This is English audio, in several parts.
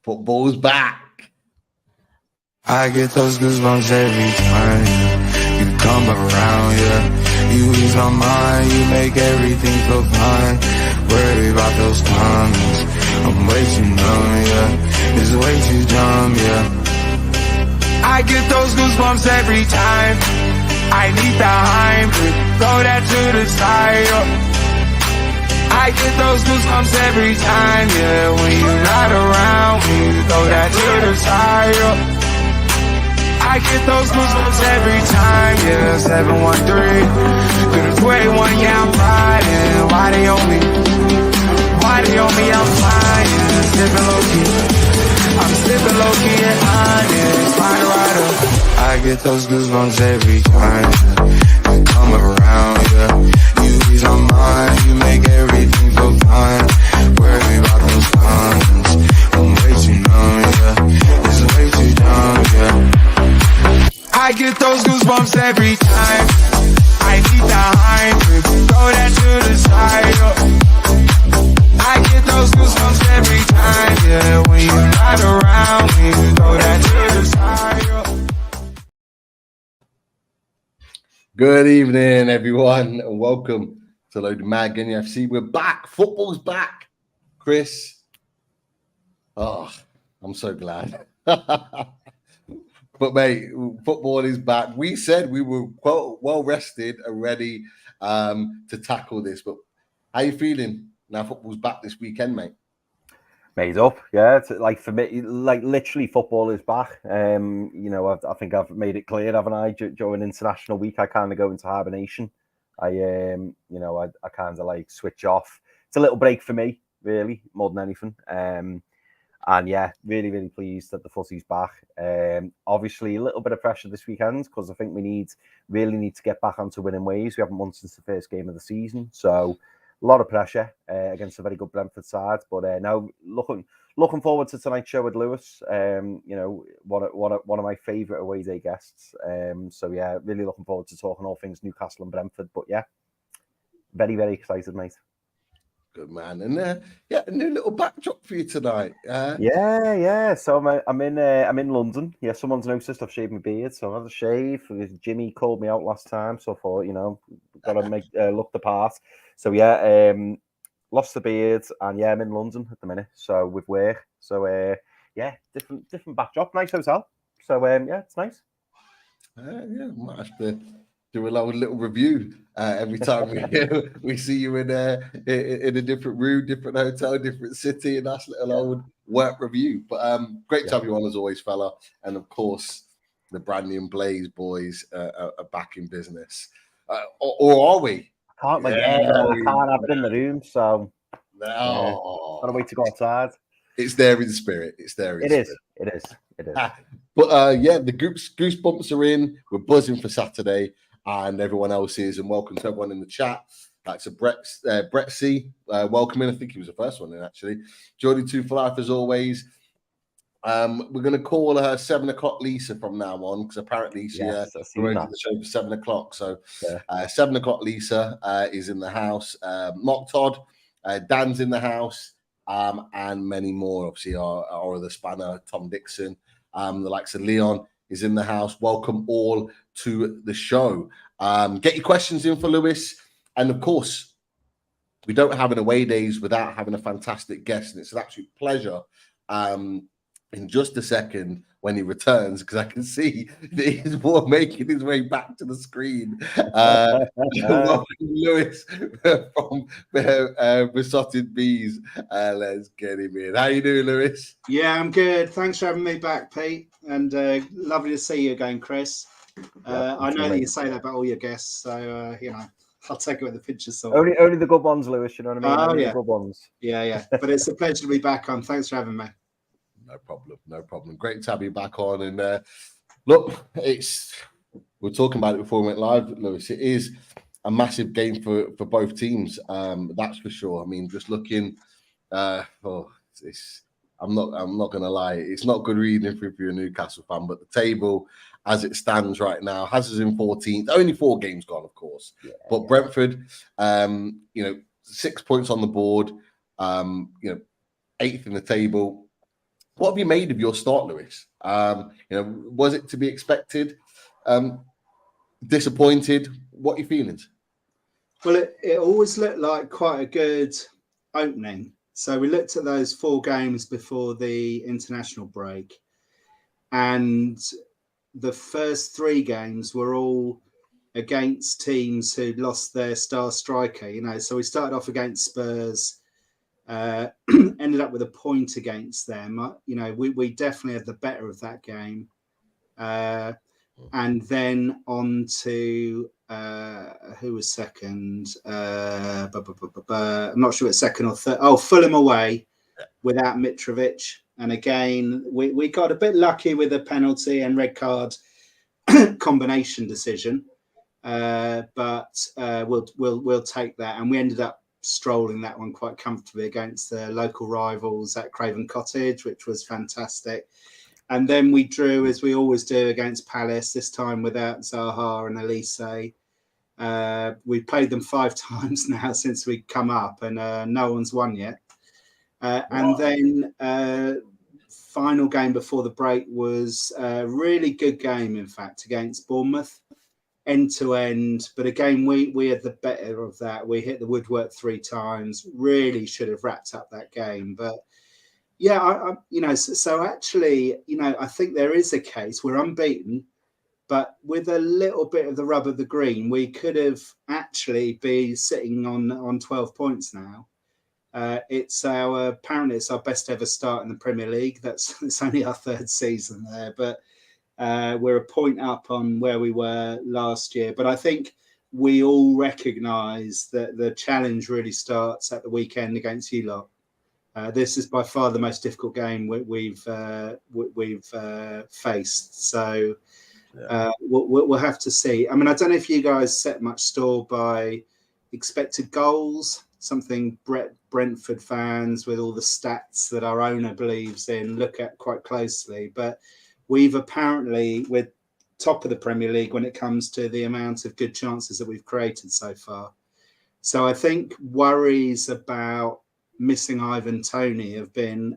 Football's back. I get those goosebumps every time you come around, yeah. You ease my mind, you make everything feel fine. Worry about those times, I'm way too numb, yeah. It's way too dumb, yeah. I get those goosebumps every time I need the hype, throw that to the side, yeah. I get those goosebumps every time, yeah. When you're not around, when you throw that to the side, yeah. I get those goosebumps every time, yeah. 713 through the 21, yeah, I'm riding. Why they on me? Why they on me? I'm flying, sipping low key. I'm sipping low key and honest, find a rider. I get those goosebumps every time you come around, yeah. You ease my mind, you make everything feel fine. Worry about those times, I'm way too numb, yeah. It's way too dumb, yeah. I get those goosebumps every time I need the hype, throw that to the side, yeah. I get those goosebumps every time, yeah. When you're not around, when you throw that to the side, yeah. Good evening, everyone, and welcome to Loaded Mag NUFC. We're back. Football's back. Chris. Oh, I'm so glad. But mate, football is back. We said we were quite well rested and ready to tackle this. But how you feeling now? Football's back this weekend, mate. Made up, yeah. It's like for me, like literally, football is back. You know, I think I've made it clear, haven't I? During International Week, I kind of go into hibernation. I kind of like switch off. It's a little break for me, really, more than anything. And yeah, really, really pleased that the footy's back. Obviously, a little bit of pressure this weekend because I think we really need to get back onto winning ways. We haven't won since the first game of the season, so a lot of pressure against a very good Brentford side. But now looking forward to tonight's show with Lewis. You know, one of my favourite away day guests. So yeah, really looking forward to talking all things Newcastle and Brentford. But yeah, very, very excited, mate. Good man, and a new little backdrop for you tonight. Yeah. So I'm in London. Yeah, someone's noticed I've shaved my beard, so I've had a shave. Jimmy called me out last time, so I thought, you know, got to make look the part. So yeah, lost the beard, and yeah, I'm in London at the minute. So with work, so yeah, different backdrop, nice hotel. So yeah, it's nice. Yeah, might have to do a little review every time we see you in a different room, different hotel, different city, and that's little old work review. But great to have you on as always, fella. And of course, the Brandy and Blaze boys are back in business. Or are we? I can't have it in the room, so gotta wait to go outside. It's there in spirit. It's there in spirit. It is. But yeah, the goosebumps are in. We're buzzing for Saturday. And everyone else is, and welcome to everyone in the chat. That's a Brett C. Welcome in. I think he was the first one in, actually. Jordy 2 for life, as always. We're going to call her 7 o'clock Lisa from now on, because apparently she arranged the show for 7 o'clock. So 7 o'clock Lisa is in the house. Mock Todd, Dan's in the house, and many more. Obviously, our the spanner, Tom Dixon, the likes of Leon is in the house. Welcome all to the show. Get your questions in for Lewis. And of course, we don't have an away days without having a fantastic guest. And it's an absolute pleasure in just a second when he returns, because I can see that he's making his way back to the screen. Welcome Lewis from Besotted Bees. Let's get him in. How you doing, Lewis? Yeah, I'm good. Thanks for having me back, Pete. And lovely to see you again, Chris. I know that you say that about all your guests, so you know, I'll take it with a pinch of salt. Only the good ones, Lewis. You know what I mean? Oh, only yeah. The good ones. Yeah. But it's a pleasure to be back on. Thanks for having me. No problem. Great to have you back on. And look, we're talking about it before we went live, Lewis. It is a massive game for both teams. That's for sure. I mean, just looking, I'm not gonna lie, it's not good reading if you're a Newcastle fan, but the table as it stands right now has us in 14th. Only 4 games gone, of course. But Brentford, 6 points on the board, 8th in the table. What have you made of your start, Lewis? Was it to be expected? Disappointed? What are your feelings? Well, it always looked like quite a good opening. So we looked at those 4 games before the international break, and the first 3 games were all against teams who lost their star striker. So we started off against Spurs, ended up with a point against them. We definitely had the better of that game. And then on to who was second? I'm not sure it's second or third. Oh, Fulham away without Mitrovic. And again, we got a bit lucky with a penalty and red card combination decision. But we'll take that. And we ended up strolling that one quite comfortably against the local rivals at Craven Cottage, which was fantastic. And then we drew, as we always do, against Palace, this time without Zaha and Elise. We've played them 5 times now since we come up, and no one's won yet. And then final game before the break was a really good game, in fact, against Bournemouth, end to end. But again, we had the better of that. We hit the woodwork 3 times. Really should have wrapped up that game, but. Yeah, so actually, I think there is a case. We're unbeaten, but with a little bit of the rub of the green, we could have actually be sitting on 12 points now. Apparently it's our best ever start in the Premier League. It's only our 3rd season there, but we're a point up on where we were last year. But I think we all recognise that the challenge really starts at the weekend against you lot. This is by far the most difficult game we've faced. So we'll have to see. I mean, I don't know if you guys set much store by expected goals, something Brentford fans with all the stats that our owner believes in look at quite closely. But we're top of the Premier League when it comes to the amount of good chances that we've created so far. So I think worries about missing Ivan Toney have been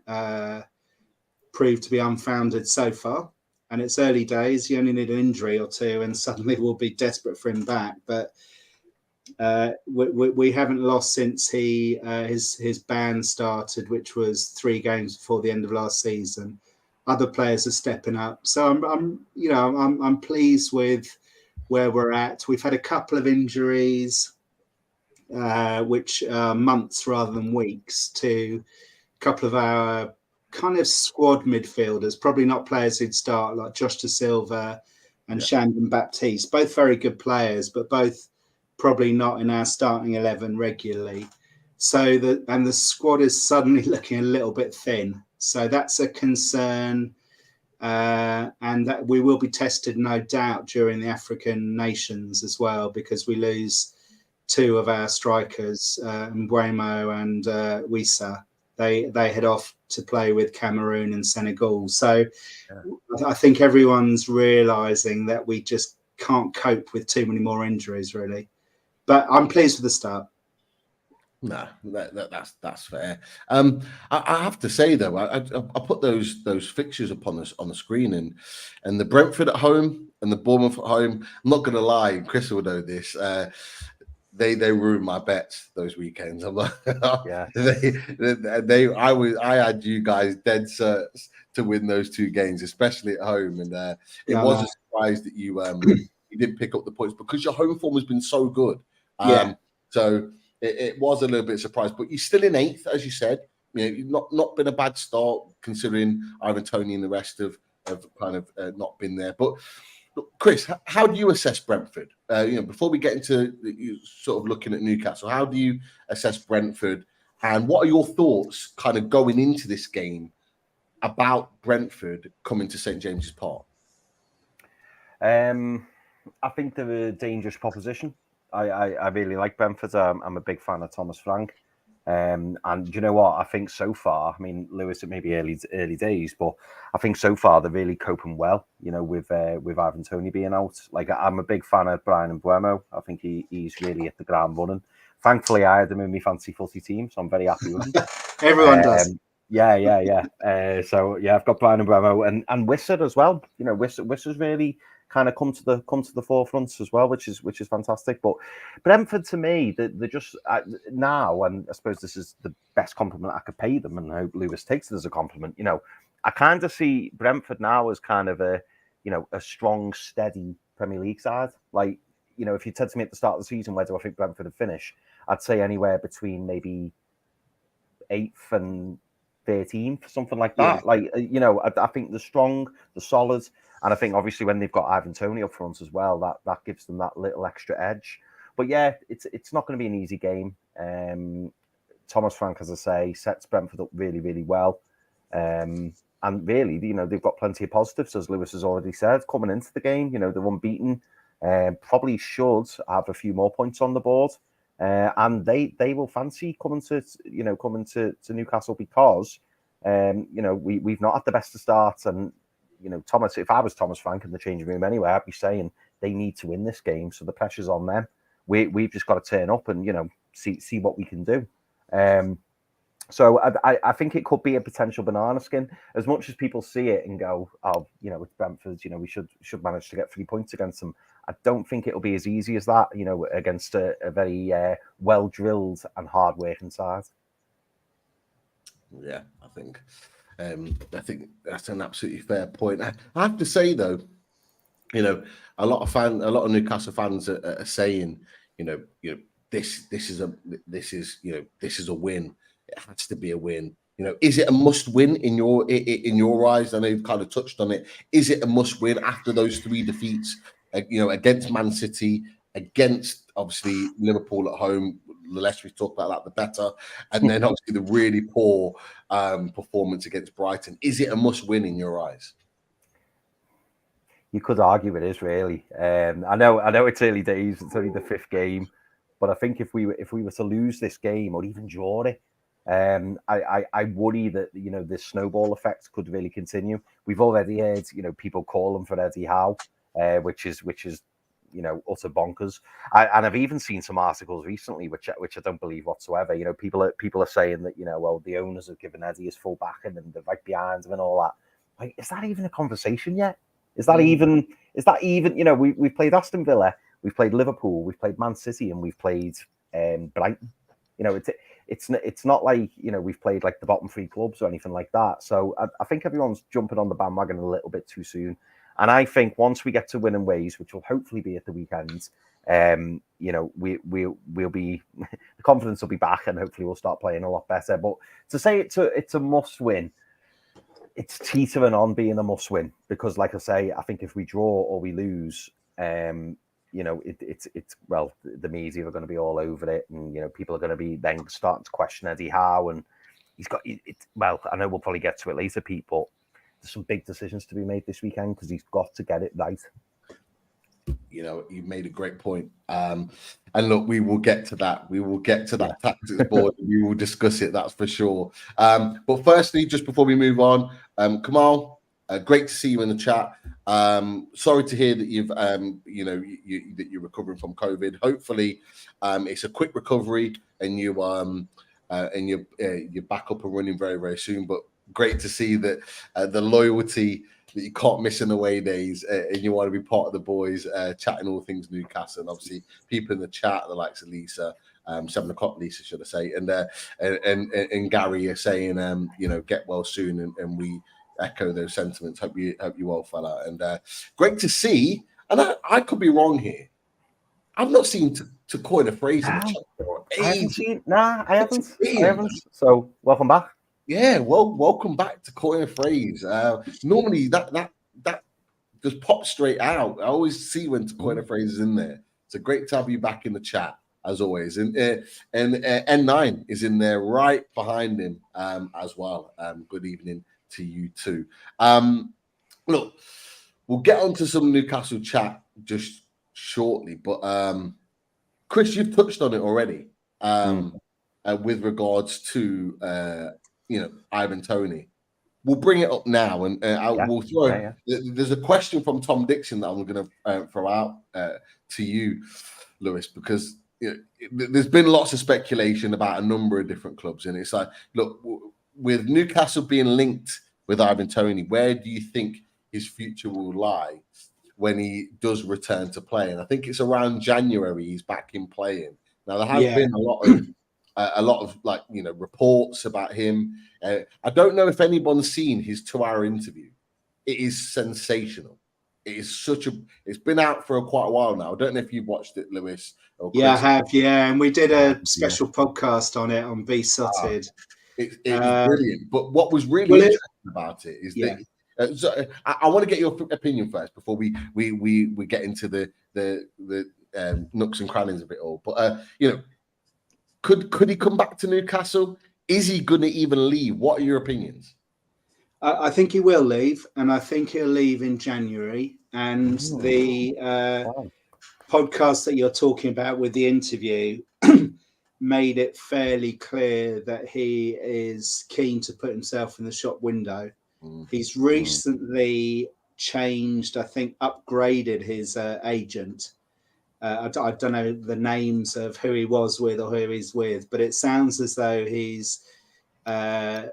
proved to be unfounded so far, and it's early days. You only need an injury or 2 and suddenly we'll be desperate for him back, but we haven't lost since his ban started, which was 3 games before the end of last season. Other players are stepping up, so I'm pleased with where we're at. We've had a couple of injuries, which are months rather than weeks, to a couple of our kind of squad midfielders, probably not players who'd start, like Josh Da Silva and Shandon Baptiste, both very good players, but both probably not in our starting 11 regularly. So the squad is suddenly looking a little bit thin. So that's a concern, and that we will be tested, no doubt, during the African nations as well, because we lose 2 of our strikers, Mbeumo and Wissa. They head off to play with Cameroon and Senegal. So I think everyone's realising that we just can't cope with too many more injuries, really. But I'm pleased with the start. No, that's fair. I have to say though, I put those fixtures upon us on the screen, and the Brentford at home and the Bournemouth at home. I'm not going to lie, Chris will know this. They ruined my bets those weekends. I'm like, I had you guys dead certs to win those 2 games, especially at home, and it was a surprise that you didn't pick up the points because your home form has been so good. So it was a little bit surprised, but you're still in 8th, as you said. You've not been a bad start considering Ivan Toney and the rest have kind of not been there. But Chris, how do you assess Brentford? Before we get into sort of looking at Newcastle, how do you assess Brentford, and what are your thoughts kind of going into this game about Brentford coming to St James's Park? I think they're a dangerous proposition. I really like Brentford. I'm a big fan of Thomas Frank. And you know what? I think so far, I mean, Lewis, it may be early days, but I think so far they're really coping well, with Ivan Toney being out. Like, I'm a big fan of Brian Mbeumo. I think he's really hit the ground running. Thankfully, I had him in my fancy footy team, so I'm very happy with him. Everyone does. Yeah. So yeah, I've got Brian and Bremo and Wissard as well. You know, Wissad's really kind of come to the forefront as well, which is fantastic. But Brentford, to me, they're just now, and I suppose this is the best compliment I could pay them, and I hope Lewis takes it as a compliment. You know, I kind of see Brentford now as kind of a strong, steady Premier League side. Like, you know, if you said to me at the start of the season, where do I think Brentford would finish? I'd say anywhere between maybe 8th and 13th, something like that. Yeah. Like, you know, I think they're strong, they're solid, and I think obviously when they've got Ivan Toney up front as well, that gives them that little extra edge. But yeah, it's not going to be an easy game. Thomas Frank, as I say, sets Brentford up really, really well. And really, you know, they've got plenty of positives, as Lewis has already said, coming into the game. You know, they're unbeaten. Probably should have a few more points on the board. And they will fancy coming to Newcastle because we've not had the best of starts. And you know, Thomas, if I was Thomas Frank in the changing room anyway, I'd be saying they need to win this game, so the pressure's on them. We've just got to turn up and see what we can do. So I think it could be a potential banana skin. As much as people see it and go, oh, you know, it's Brentford, you know, we should manage to get 3 points against them. I don't think it'll be as easy as that, you know, against a very well-drilled and hard-working side. Yeah, I think that's an absolutely fair point. I have to say though, you know, a lot of Newcastle fans are saying, this is a win. It has to be a win. You know, is it a must win in your eyes? I know you've kind of touched on it. Is it a must win after those 3 defeats? Against Man City, against obviously Liverpool at home. The less we talk about that, the better. And then obviously the really poor performance against Brighton. Is it a must win in your eyes? You could argue it is really. I know it's early days. It's only the 5th game, but I think if we were to lose this game or even draw it, I worry that this snowball effect could really continue. We've already heard people call him for Eddie Howe, which is utter bonkers. And I've even seen some articles recently which I don't believe whatsoever. People are saying that well, the owners have given Eddie his full backing and they're right behind him and all that. Like, is that even a conversation yet? Is that even we've played Aston Villa, we've played Liverpool, we've played Man City, and we've played Brighton. It's not like we've played like the bottom 3 clubs or anything like that. So I think everyone's jumping on the bandwagon a little bit too soon. And I think once we get to winning ways, which will hopefully be at the weekend, we'll be the confidence will be back, and hopefully we'll start playing a lot better. But to say it's a must win, it's teetering on being a must win, because, like I say, I think if we draw or we lose, the media are going to be all over it, and people are going to be then starting to question Eddie Howe, and he's got it. Well, I know we'll probably get to it later, Pete, but there's some big decisions to be made this weekend because he's got to get it right. You made a great point. And look, we will get to that. We will get to that tactics board. We will discuss it. That's for sure. But firstly, just before we move on, Kamal, great to see you in the chat. Sorry to hear that you've, that you're recovering from COVID. Hopefully, it's a quick recovery and you're back up and running very, very soon. But great to see that the loyalty that you can't miss in the away days, and you want to be part of the boys, chatting all things Newcastle. And obviously, people in the chat, the likes of Lisa, 7 o'clock Lisa, should I say, and Gary are saying, get well soon, and we echo those sentiments. Hope you well, fella. And great to see. And I could be wrong here. I've not seen to coin a phrase in the chat for ages. I haven't. So welcome back. Yeah, well, welcome back to Coin a Phrase. Normally that just pops straight out. I always see when to coin a phrase is in there. So great to have you back in the chat as always. And N9 is in there right behind him as well. Good evening to you too. Look, we'll get onto some Newcastle chat just shortly, but Chris, you've touched on it already with regards to Ivan Toney. We'll bring it up now, and we'll throw. There's a question from Tom Dixon that I'm going to throw out to you, Lewis, because there's been lots of speculation about a number of different clubs, and it's like, look, with Newcastle being linked with Ivan Toney, where do you think his future will lie when he does return to play? And I think it's around January he's back in playing. Now there has been a lot of like, you know, reports about him. I don't know if anyone's seen his 2-hour interview. It is sensational. It is it's been out for quite a while now. I don't know if you've watched it, Lewis. Or Chris. Yeah, I have. Yeah, and we did a special podcast on it on Besotted. It was brilliant. But what was really interesting about it is that so I want to get your opinion first before we get into the nooks and crannies of it all. But you know, could he come back to Newcastle? Is he going to even leave? What are your opinions? I think he will leave, and I think he'll leave in January. And the podcast that you're talking about with the interview made it fairly clear that he is keen to put himself in the shop window. He's recently changed, I think, upgraded his agent. I don't know the names of who he was with or who he's with, but it sounds as though he's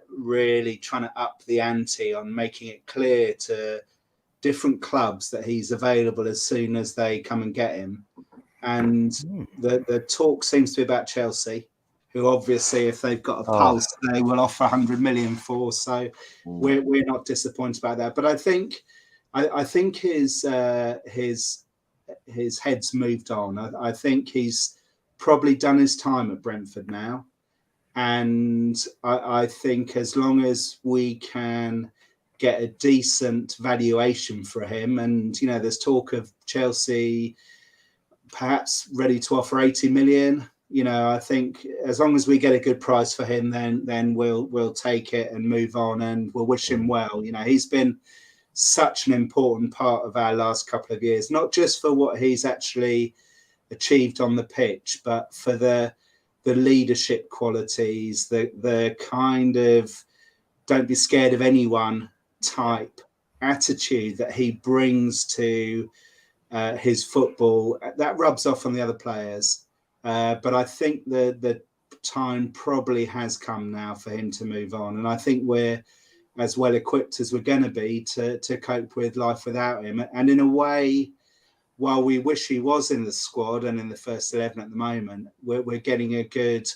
really trying to up the ante on making it clear to different clubs that he's available as soon as they come and get him. And the talk seems to be about Chelsea, who obviously, if they've got a pulse, they will offer 100 million for. So we're not disappointed about that. But I think his head's moved on. I think he's probably done his time at Brentford now. And I think as long as we can get a decent valuation for him, and, you know, there's talk of Chelsea perhaps ready to offer 80 million. You know, I think as long as we get a good price for him, then we'll take it and move on, and we'll wish him well. You know, he's been such an important part of our last couple of years, not just for what he's actually achieved on the pitch, but for the leadership qualities, the kind of don't be scared of anyone type attitude that he brings to his football. That rubs off on the other players. But I think the time probably has come now for him to move on. And I think we're as well equipped as we're going to be to cope with life without him. And in a way, while we wish he was in the squad and in the first 11 at the moment, we're getting a good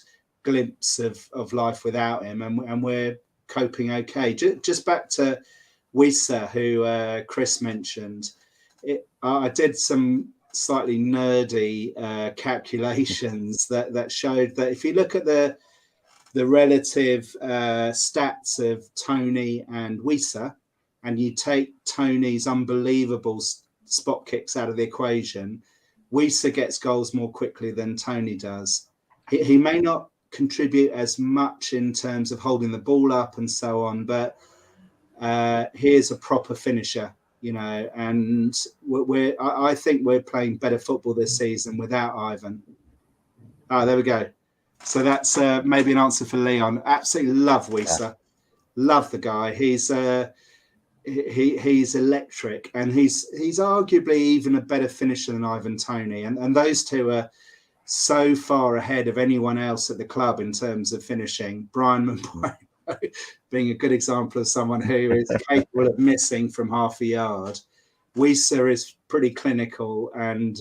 glimpse of life without him, and we're coping okay. Just back to Wissa, who Chris mentioned. I did some slightly nerdy calculations that showed that if you look at the relative stats of Toney and Wissa, and you take Toney's unbelievable spot kicks out of the equation, Wissa gets goals more quickly than Toney does. He may not contribute as much in terms of holding the ball up and so on, but here's a proper finisher, you know, and I think we're playing better football this season without Ivan. There we go. So that's maybe an answer for Leon. Absolutely love Wissa. Love the guy. He's electric, and he's arguably even a better finisher than Ivan Toney, and those two are so far ahead of anyone else at the club in terms of finishing. Brian Mbeumo being a good example of someone who is capable of missing from half a yard. Wissa is pretty clinical and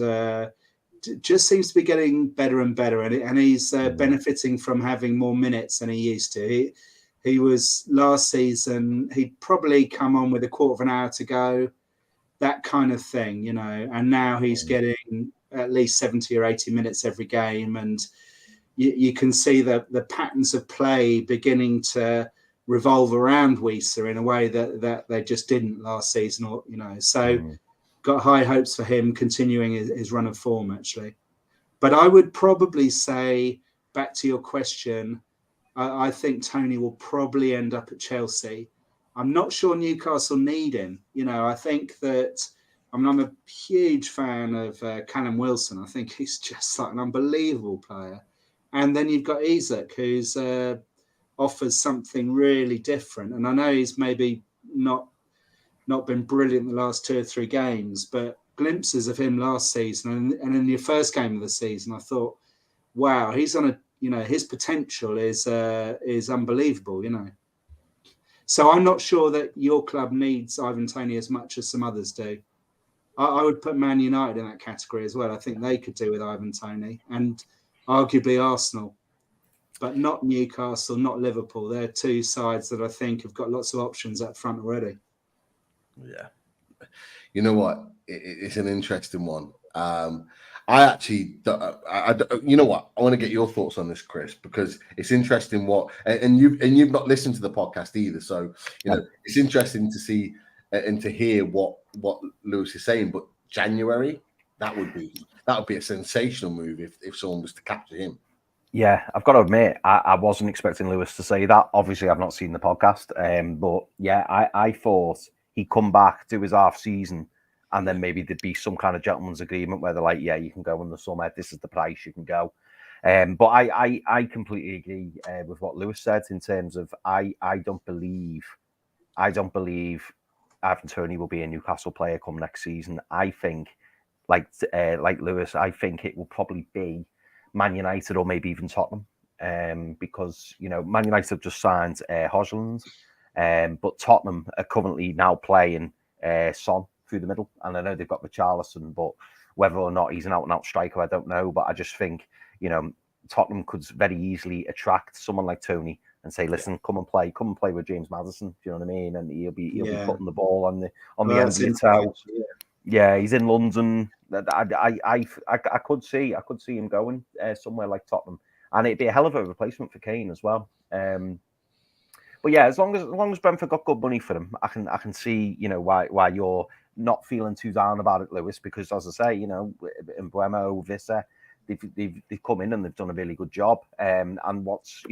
just seems to be getting better and better, and he's benefiting from having more minutes than he used to. He was last season, he'd probably come on with a quarter of an hour to go, that kind of thing, you know, and now he's getting at least 70 or 80 minutes every game. And you can see the patterns of play beginning to revolve around Wissa in a way that they just didn't last season, or, you know, so got high hopes for him continuing his run of form, actually. But I would probably say, back to your question, I think Toney will probably end up at Chelsea. I'm not sure Newcastle need him. You know, I think that I'm a huge fan of Callum Wilson. I think he's just like an unbelievable player. And then you've got Isak, who's offers something really different. And I know he's maybe not been brilliant the last 2 or 3 games, but glimpses of him last season and in your first game of the season, I thought, wow, he's on a, you know, his potential is unbelievable, you know. So I'm not sure that your club needs Ivan Toney as much as some others do. I would put Man United in that category as well. I think they could do with Ivan Toney, and arguably Arsenal, but not Newcastle, not Liverpool. They're two sides that I think have got lots of options up front already. Yeah. You know what? It's an interesting one. I actually, you know what? I want to get your thoughts on this, Chris, because it's interesting what, and you've not listened to the podcast either, so you know it's interesting to see and to hear what Lewis is saying. But January, that would be a sensational move if someone was to capture him. Yeah, I've got to admit, I wasn't expecting Lewis to say that. Obviously, I've not seen the podcast, but yeah, I thought he'd come back, do his half season, and then maybe there'd be some kind of gentleman's agreement where they're like, yeah, you can go in the summer. This is the price you can go. But I completely agree with what Lewis said in terms of I don't believe Ivan Toney will be a Newcastle player come next season. I think, like Lewis, I think it will probably be Man United or maybe even Tottenham, because you know Man United have just signed Højlund, but Tottenham are currently now playing Son through the middle, and I know they've got Richarlison, but whether or not he's an out-and-out striker, I don't know. But I just think Tottenham could very easily attract someone like Toney and say, "Listen, come and play with James Maddison." Do you know what I mean? And he'll be putting the ball on the end of the toe. Yeah, he's in London. I could see him going somewhere like Tottenham, and it'd be a hell of a replacement for Kane as well. But yeah, as long as Brentford got good money for him, I can see why you're not feeling too down about it, Lewis. Because as I say, in Mbeumo, Vissa, they've come in and they've done a really good job. And what's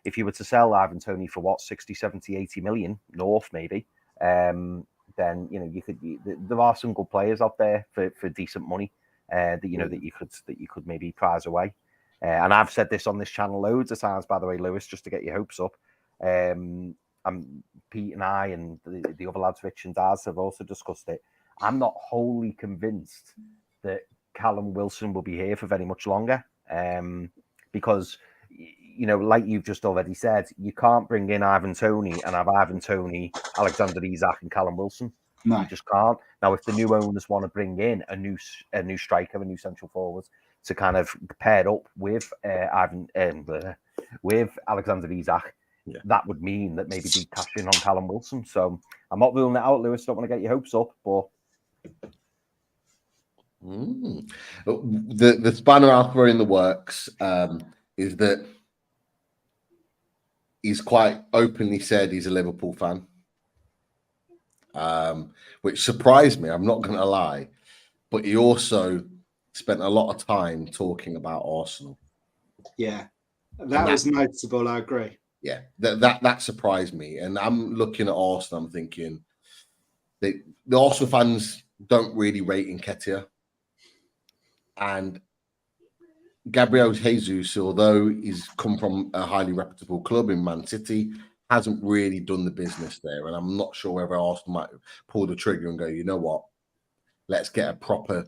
if you were to sell Ivan Toney for what 60, 70, 80 million north maybe, then you could. There are some good players out there for decent money that you could maybe prize away. And I've said this on this channel loads of times, by the way, Lewis, just to get your hopes up. Pete and I and the other lads, Rich and Daz, have also discussed it. I'm not wholly convinced that Callum Wilson will be here for very much longer, because like you've just already said, you can't bring in Ivan Toney and have Ivan Toney, Alexander Isak, and Callum Wilson. No. You just can't. Now, if the new owners want to bring in a new striker, a new central forward to kind of pair up with with Alexander Isak, that would mean that maybe they cash in on Callum Wilson. So I'm not ruling it out, Lewis. Don't want to get your hopes up, but the spanner I'll throw in the works is that he's quite openly said he's a Liverpool fan, which surprised me. I'm not going to lie, but he also spent a lot of time talking about Arsenal. Yeah, that was noticeable. I agree. Yeah, that surprised me. And I'm looking at Arsenal, I'm thinking the Arsenal fans don't really rate Nketiah. And Gabriel Jesus, although he's come from a highly reputable club in Man City, hasn't really done the business there. And I'm not sure whether Arsenal might pull the trigger and go, you know what, let's get a proper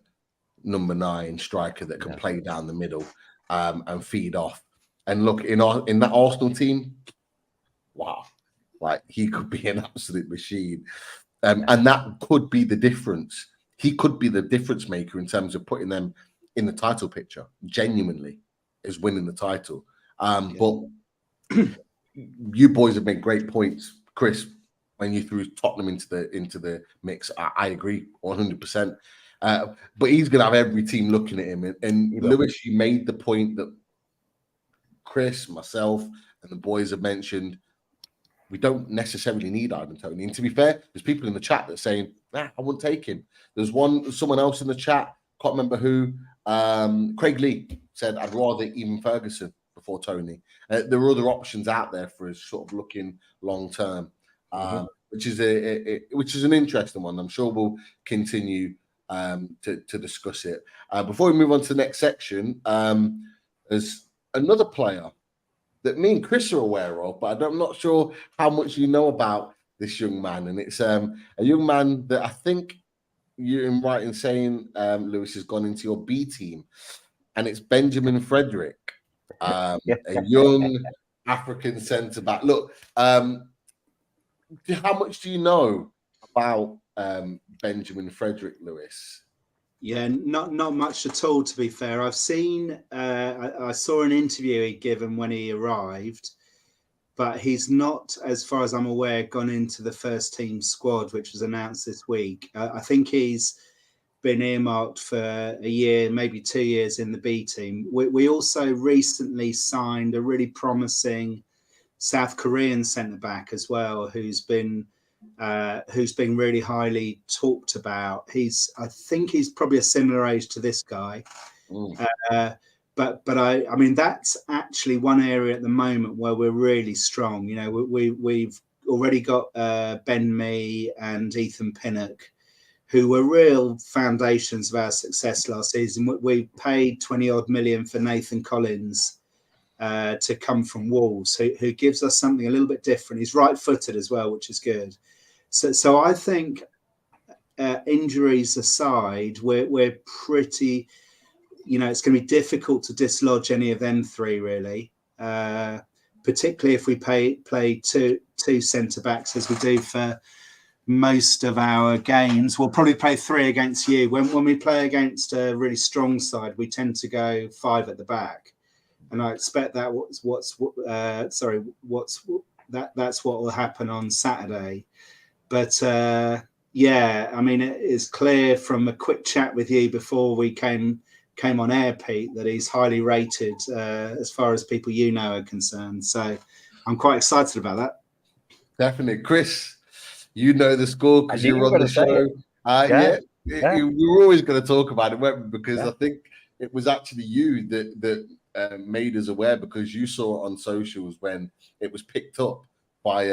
number 9 striker that can play down the middle and feed off. And look, in that Arsenal team, wow, like he could be an absolute machine. And that could be the difference. He could be the difference maker in terms of putting them in the title picture, genuinely, is winning the title. But you boys have made great points, Chris, when you threw Tottenham into the mix. I agree 100%. But he's going to have every team looking at him. And Lewis, you made the point that Chris, myself, and the boys have mentioned, we don't necessarily need Ivan Toney. And to be fair, there's people in the chat that are saying, I wouldn't take him. There's someone else in the chat, can't remember who, Craig Lee said, I'd rather even Ferguson before Toney. There are other options out there for us sort of looking long term, which is an interesting one. I'm sure we'll continue to discuss it. Before we move on to the next section, there's another player that me and Chris are aware of, but I'm not sure how much you know about this young man. And it's a young man that I think you're right in saying, Lewis, has gone into your B team, and it's Benjamin Frederick, a young African centre back. Look, how much do you know about Benjamin Frederick, Lewis? Yeah, not much at all, to be fair. I've seen, I saw an interview he'd given when he arrived, but he's not, as far as I'm aware, gone into the first team squad, which was announced this week. I think he's been earmarked for a year, maybe 2 years in the B team. We also recently signed a really promising South Korean centre back as well, who's been really highly talked about. I think he's probably a similar age to this guy. But I mean, that's actually one area at the moment where we're really strong. You know, we've already got Ben Mee and Ethan Pinnock, who were real foundations of our success last season. We paid 20 odd million for Nathan Collins to come from Wolves, who gives us something a little bit different. He's right-footed as well, which is good. So I think, injuries aside, we're pretty. You know, it's going to be difficult to dislodge any of them three, really. Particularly if we play two centre backs as we do for most of our games. We'll probably play 3 against you. When we play against a really strong side, we tend to go 5 at the back, and I expect that that's what will happen on Saturday. But yeah, I mean, it is clear from a quick chat with you before we came on air, Pete, that he's highly rated as far as people you know are concerned. So I'm quite excited about that. Definitely. Chris, you know the score because you're on the show. We were always going to talk about it, weren't we? Because I think it was actually you that made us aware, because you saw it on socials when it was picked up by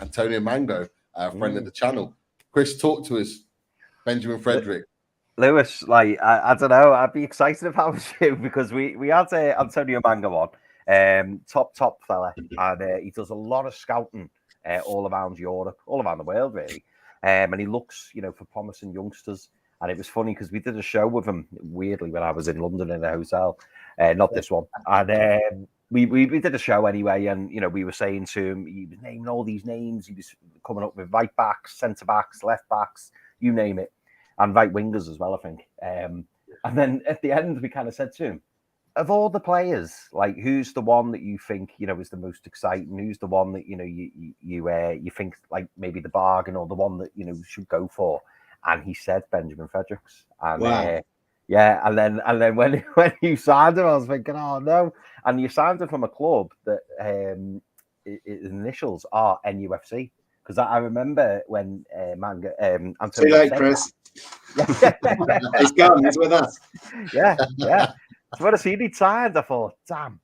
Antonio Mango, a friend of the channel. Chris, talk to us. Benjamin Frederick. Lewis, like, I don't know, I'd be excited if I was you, because we had Antonio Mango on, top fella, and he does a lot of scouting all around Europe, all around the world, really. And he looks, you know, for promising youngsters. And it was funny because we did a show with him, weirdly, when I was in London in a hotel, not this one. And we did a show anyway, and, you know, we were saying to him, he was naming all these names. He was coming up with right backs, centre backs, left backs, you name it. And right wingers as well, I think. And then at the end, we kind of said to him, of all the players, like, who's the one that you think, you know, is the most exciting? Who's the one that, you know, you think, like, maybe the bargain, or the one that, you know, should go for? And he said Benjamin Fredericks. And wow. Yeah, and then when you signed him, I was thinking, oh no. And you signed him from a club that his initials are NUFC. Because I remember when Antonio. Too late, Chris. He's gone. He's with us. Yeah. So when I seen he signed, I thought, damn.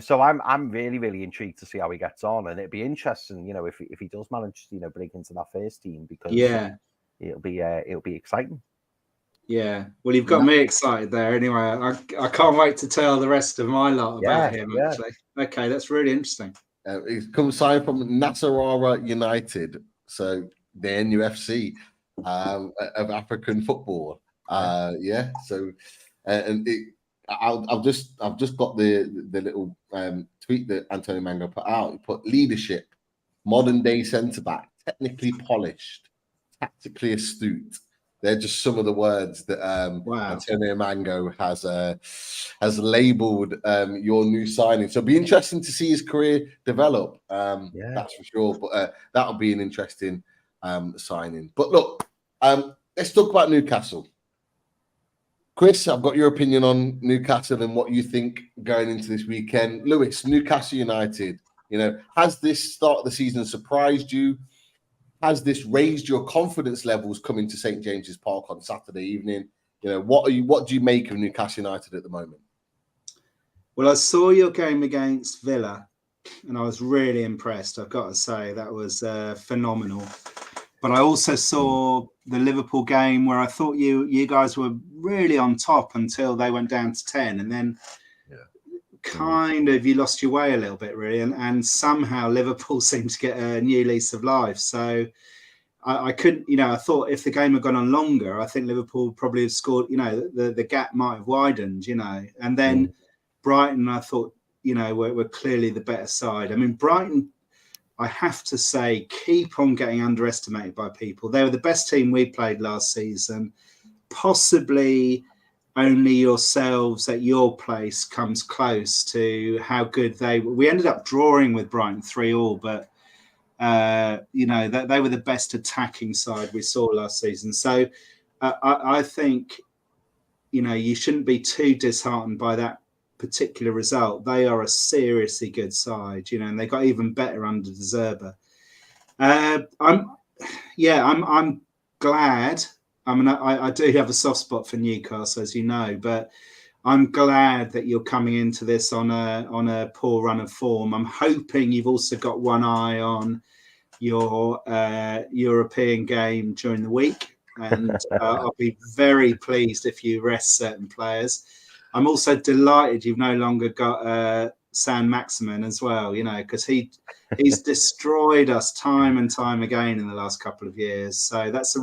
So I'm really, really intrigued to see how he gets on, and it'd be interesting, you know, if he does manage to, you know, break into that first team, because it'll be exciting. Yeah. Well, you've got me excited there. Anyway, I can't wait to tell the rest of my lot about him. Actually, okay, that's really interesting. He's come signed from Nasarawa United, so the NUFC of African football. So I've just got the little tweet that Antonio Mango put out. He put leadership, modern day centre back, technically polished, tactically astute. They're just some of the words that Antonio Mango has labelled your new signing. So it'll be interesting to see his career develop. That's for sure. But that'll be an interesting signing. But look, let's talk about Newcastle. Chris, I've got your opinion on Newcastle and what you think going into this weekend. Lewis, Newcastle United, you know, has this start of the season surprised you? Has this raised your confidence levels coming to St. James's Park on Saturday evening? You know, what do you make of Newcastle United at the moment? Well, I saw your game against Villa, and I was really impressed. I've got to say that was phenomenal. But I also saw the Liverpool game where I thought you guys were really on top until they went down to 10, and then kind of you lost your way a little bit, really, and somehow Liverpool seemed to get a new lease of life. So I couldn't, you know, I thought if the game had gone on longer, I think Liverpool probably have scored, you know, the gap might have widened, you know. And then Brighton, I thought, you know, we're clearly the better side. I mean, Brighton, I have to say, keep on getting underestimated by people. They were the best team we played last season. Possibly only yourselves at your place comes close to how good they were. We ended up drawing with Brighton 3-3, but they were the best attacking side we saw last season. So I think, you shouldn't be too disheartened by that particular result. They are a seriously good side, and they got even better under De Zerba. I'm glad. I mean, I do have a soft spot for Newcastle, as you know, but I'm glad that you're coming into this on a poor run of form. I'm hoping you've also got one eye on your European game during the week, and I'll be very pleased if you rest certain players. I'm also delighted you've no longer got San Maximin as well, because he's destroyed us time and time again in the last couple of years. So that's a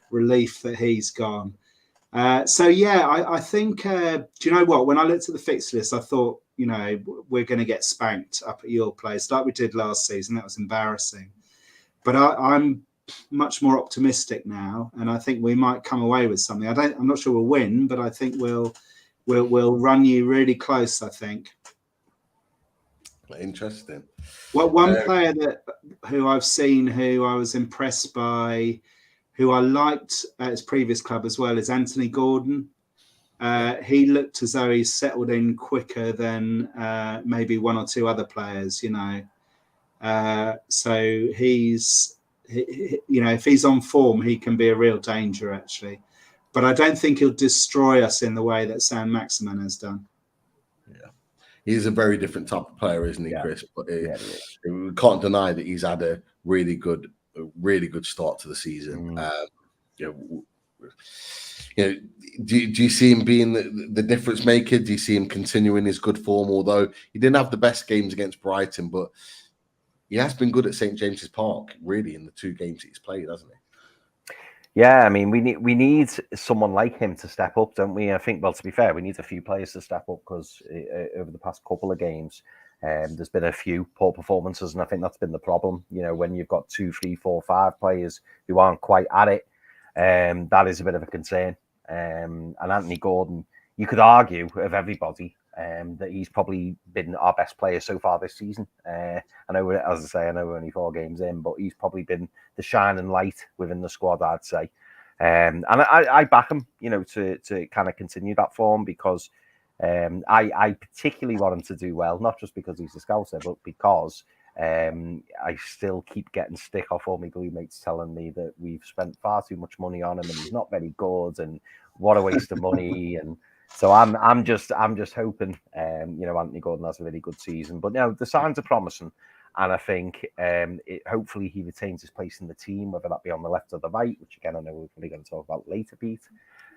relief that he's gone. I think, do you know what? When I looked at the fixture list, I thought, we're going to get spanked up at your place like we did last season. That was embarrassing. But I'm much more optimistic now, and I think we might come away with something. I'm not sure we'll win, but I think we'll run you really close, I think. Interesting. Well, one player who I've seen, who I was impressed by, who I liked at his previous club as well, is Anthony Gordon. He looked as though he's settled in quicker than maybe one or two other players, So he's, if he's on form, he can be a real danger, actually. But I don't think he'll destroy us in the way that San Maximin has done. Yeah, he's a very different type of player, isn't he, Chris? But we can't deny that he's had a really good start to the season. Do you see him being the difference maker? Do you see him continuing his good form? Although he didn't have the best games against Brighton, but he has been good at St. James's Park, really, in the 2 games he's played, hasn't he? Yeah, I mean, we need someone like him to step up, don't we? I think, well, to be fair, we need a few players to step up because over the past couple of games, there's been a few poor performances, and I think that's been the problem. When you've got 2, 3, 4, 5 players who aren't quite at it, that is a bit of a concern. And Anthony Gordon, you could argue of everybody that he's probably been our best player so far this season. I know, as I say, I know we're only 4 games in, but he's probably been the shining light within the squad, I'd say. And I back him, to kind of continue that form because I particularly want him to do well, not just because he's a Scouser, but because I still keep getting stick off all my glue mates telling me that we've spent far too much money on him and he's not very good and what a waste of money. And so I'm just hoping Anthony Gordon has a really good season. But no, the signs are promising, and I think hopefully he retains his place in the team, whether that be on the left or the right, which again I know we're probably going to talk about later, Pete.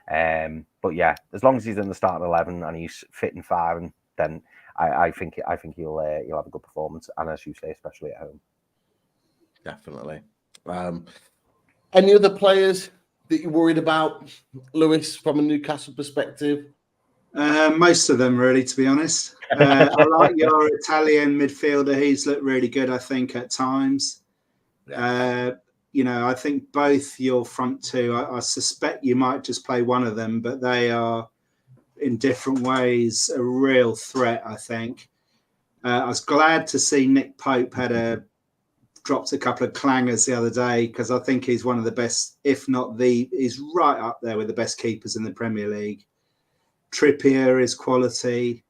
But yeah, as long as he's in the starting 11 and he's fit and firing, then I think he'll have a good performance, and as you say, especially at home. Definitely. Any other players that you're worried about, Lewis, from a Newcastle perspective? Most of them, really, to be honest. I like your Italian midfielder. He's looked really good, I think, at times. Yeah. I think both your front two, I suspect you might just play one of them, but they are in different ways a real threat, I think. I was glad to see Nick Pope dropped a couple of clangers the other day, because I think he's one of the best, if not he's right up there with the best keepers in the Premier League. Trippier is quality.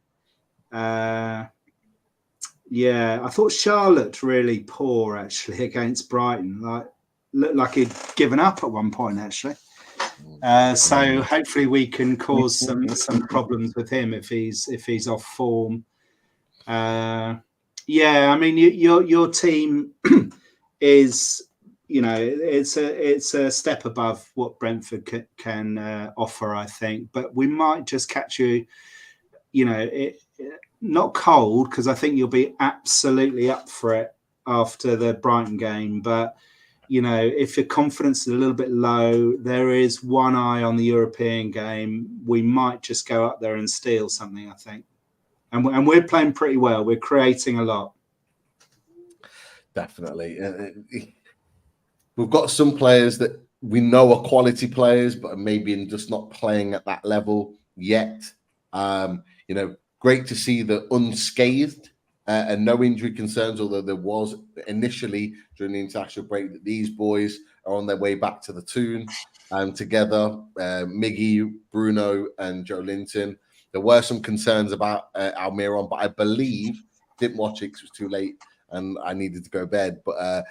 I thought Shaw looked really poor, actually, against Brighton. Looked like he'd given up at one point, actually. So hopefully we can cause some problems with him if he's off form. I mean, your team is, it's a step above what Brentford can offer, I think. But we might just catch you, not cold, because I think you'll be absolutely up for it after the Brighton game. But if your confidence is a little bit low, there is one eye on the European game. We might just go up there and steal something, I think. And we're playing pretty well. We're creating a lot. Definitely. We've got some players that we know are quality players, but maybe just not playing at that level yet. Great to see the unscathed and no injury concerns, although there was initially during the international break that these boys are on their way back to the Toon together. Miggy, Bruno, and Joe Linton. There were some concerns about Almiron, but I believe, didn't watch it because it was too late and I needed to go to bed. But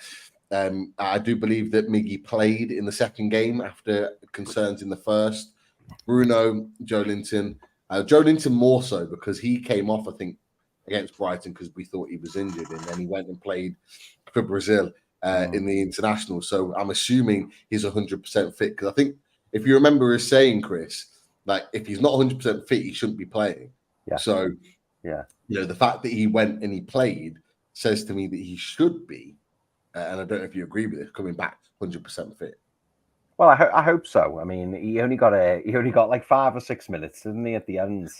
I do believe that Miggy played in the second game after concerns in the first. Bruno, Joe Linton more so because he came off, I think, against Brighton because we thought he was injured, and then he went and played for Brazil in the international. So I'm assuming he's 100% fit because I think if you remember us saying, Chris, like if he's not 100% fit, he shouldn't be playing. Yeah. So the fact that he went and he played says to me that he should be. And I don't know if you agree with it, coming back 100% fit. Well, I hope so. I mean, he only got like 5 or 6 minutes, didn't he, at the end?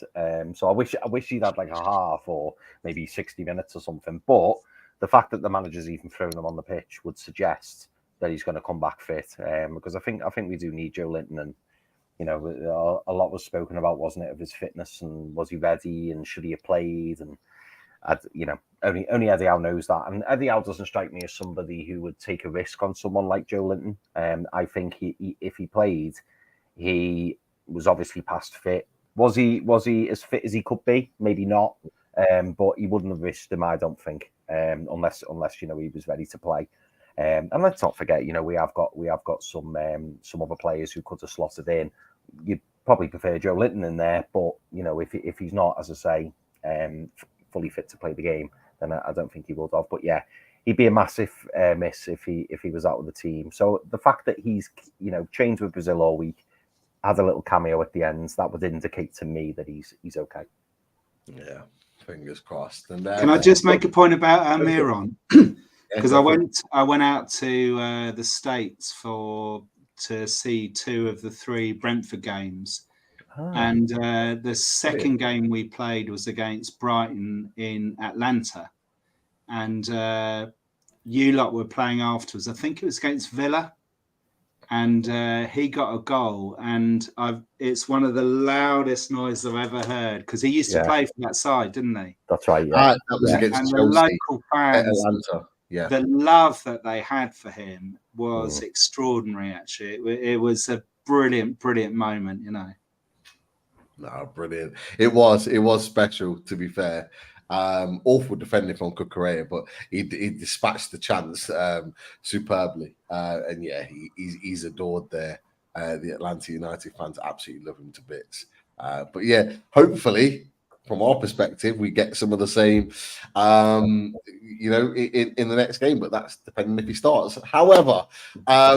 So I wish he'd had like a half or maybe 60 minutes or something. But the fact that the manager's even thrown him on the pitch would suggest that he's going to come back fit. Because I think we do need Joe Linton, and a lot was spoken about, wasn't it, of his fitness and was he ready and should he have played? And only Eddie Howe knows that, and Eddie Howe doesn't strike me as somebody who would take a risk on someone like Joe Linton. I think if he played, he was obviously past fit. Was he as fit as he could be? Maybe not, but he wouldn't have risked him, I don't think, unless he was ready to play. And let's not forget, we have got some other players who could have slotted in. You'd probably prefer Joe Linton in there, but if he's not, as I say, fully fit to play the game, then I don't think he would have. But yeah, he'd be a massive miss if he was out of the team. So the fact that he's trained with Brazil all week, had a little cameo at the end, that would indicate to me that he's okay. Yeah, fingers crossed. And can I just make a point about Almiron? Because I went out to the States to see 2 of the 3 Brentford games. And the second game we played was against Brighton in Atlanta. And you lot were playing afterwards. I think it was against Villa. And he got a goal. And it's one of the loudest noises I've ever heard because he used to play for that side, didn't he? That's right, yeah. That was against and Chelsea, the local fans, Atlanta. Yeah. The love that they had for him was extraordinary, actually. It was a brilliant, brilliant moment, No, brilliant. It was special, to be fair. Awful defending from Cucurella, but he dispatched the chance superbly. And yeah, he's adored there. The Atlanta United fans absolutely love him to bits. But yeah, hopefully, from our perspective, we get some of the same, in the next game. But that's depending if he starts. However,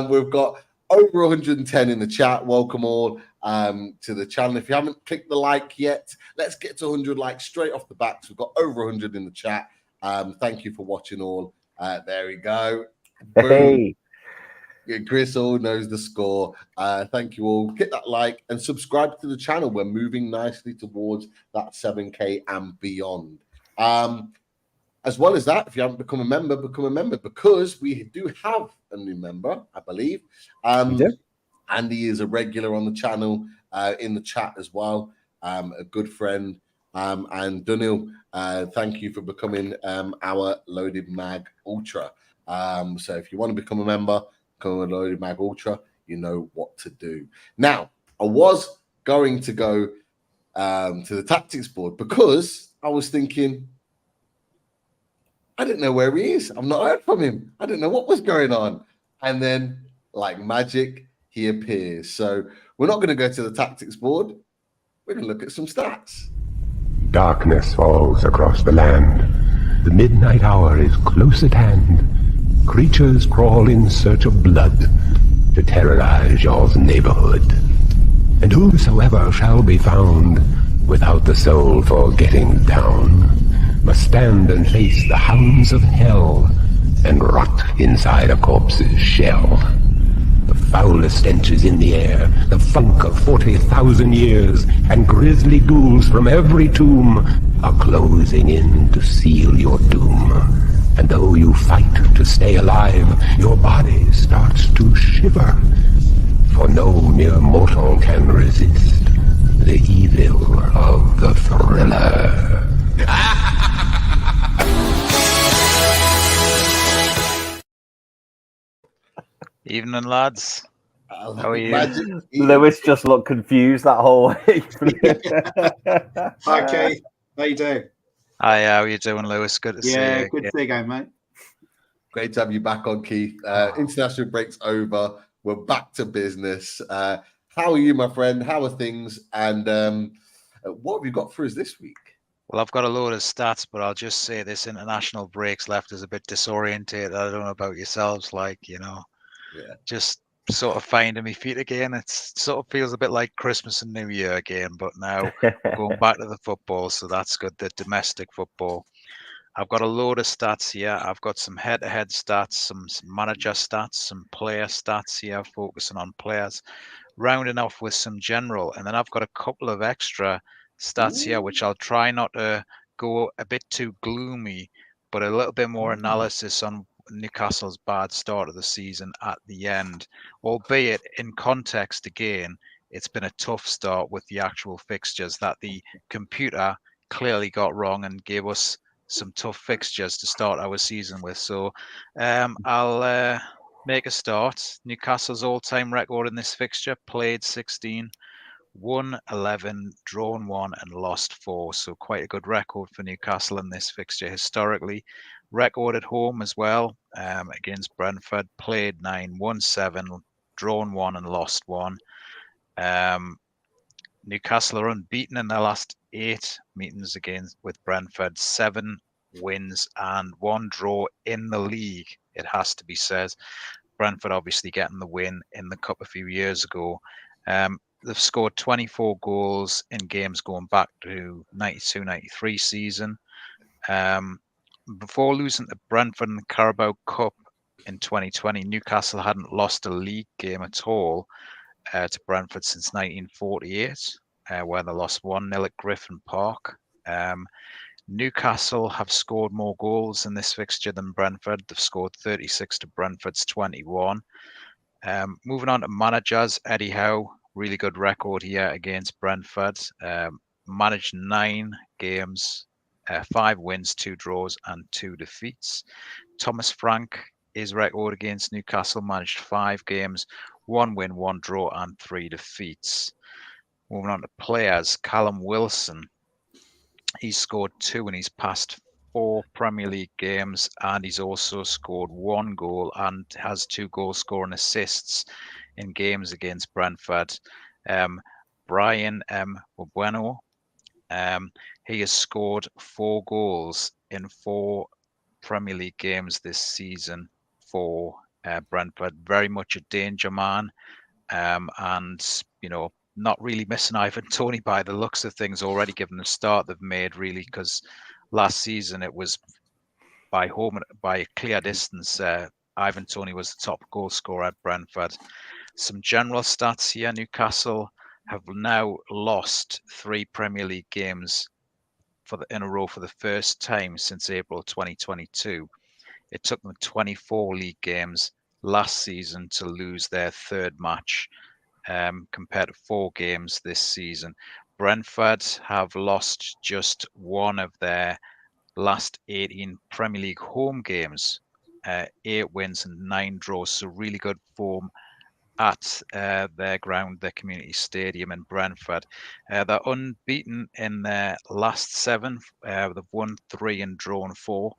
we've got over 110 in the chat. Welcome all to the channel. If you haven't clicked the like yet, let's get to 100 likes straight off the bat. So we've got over 100 in the chat. Thank you for watching all. There we go. Hey. Chris all knows the score. Thank you all. Hit that like and subscribe to the channel. We're moving nicely towards that 7K and beyond. As well as that, if you haven't become a member because we do have a new member, I believe. We do. Andy is a regular on the channel, in the chat as well. A good friend. And Dunil, thank you for becoming our Loaded Mag Ultra. So if you want to become a member, become a Loaded Mag Ultra, you know what to do. Now, I was going to go to the tactics board because I was thinking, I didn't know where he is. I've not heard from him. I didn't know what was going on. And then, like magic, he appears. So we're not going to go to the tactics board. We're going to look at some stats. Darkness falls across the land. The midnight hour is close at hand. Creatures crawl in search of blood to terrorize your neighborhood. And whosoever shall be found without the soul for getting down must stand and face the hounds of hell and rot inside a corpse's shell. The foulest stenches in the air, the funk of 40,000 years, and grisly ghouls from every tomb are closing in to seal your doom. And though you fight to stay alive, your body starts to shiver. For no mere mortal can resist the evil of the thriller. Evening, lads. How are you? Lewis just looked confused that whole way. Hi, Keith. How you doing? Hi, how are you doing, Lewis? Good to see you. Good to see you again, mate. Great to have you back on, Keith. International break's over. We're back to business. How are you, my friend? How are things? And what have you got for us this week? Well, I've got a load of stats, but I'll just say this international breaks left us a bit disorientated. I don't know about yourselves, just sort of finding my feet again. It sort of feels a bit like Christmas and New Year again, but now we're going back to the football, so that's good, the domestic football. I've got a load of stats here. I've got some head-to-head stats, some manager stats, some player stats here, focusing on players, rounding off with some general, and then I've got a couple of extra stats here, which I'll try not to go a bit too gloomy, but a little bit more analysis on Newcastle's bad start of the season at the end, albeit in context again, it's been a tough start with the actual fixtures that the computer clearly got wrong and gave us some tough fixtures to start our season with. So I'll make a start. Newcastle's all-time record in this fixture: played 16, won 11, drawn 1, and lost 4. So quite a good record for Newcastle in this fixture historically. Record at home as well, against Brentford: played 9, won 7, drawn 1, and lost 1. Newcastle are unbeaten in their last 8 meetings against with Brentford, 7 wins and 1 draw in the league, it has to be said. Brentford obviously getting the win in the cup a few years ago. They've scored 24 goals in games going back to 92-93 season. Before losing to Brentford in the Carabao Cup in 2020, Newcastle hadn't lost a league game at all to Brentford since 1948, where they lost 1-0 at Griffin Park. Newcastle have scored more goals in this fixture than Brentford. They've scored 36 to Brentford's 21. Moving on to managers, Eddie Howe, really good record here against Brentford. Managed 9 games, 5 wins, 2 draws, and 2 defeats. Thomas Frank, his record against Newcastle, managed 5 games, 1 win, 1 draw, and 3 defeats. Moving on to players, Callum Wilson, he's scored 2 in his past 4 Premier League games, and he's also scored 1 goal and has 2 goal scoring assists in games against Brentford. Brian Bueno, he has scored 4 goals in 4 Premier League games this season for Brentford. Very much a danger man, and not really missing Ivan Toney by the looks of things already, given the start they've made, really, because last season it was by a clear distance. Ivan Toney was the top goal scorer at Brentford. Some general stats here: Newcastle have now lost 3 Premier League games in a row for the first time since April 2022. It took them 24 league games last season to lose their 3rd match, compared to 4 games this season. Brentford have lost just 1 of their last 18 Premier League home games, 8 wins and 9 draws. So really good form at their ground, their community stadium in Brentford. They're unbeaten in their last 7. They've won 3 and drawn 4.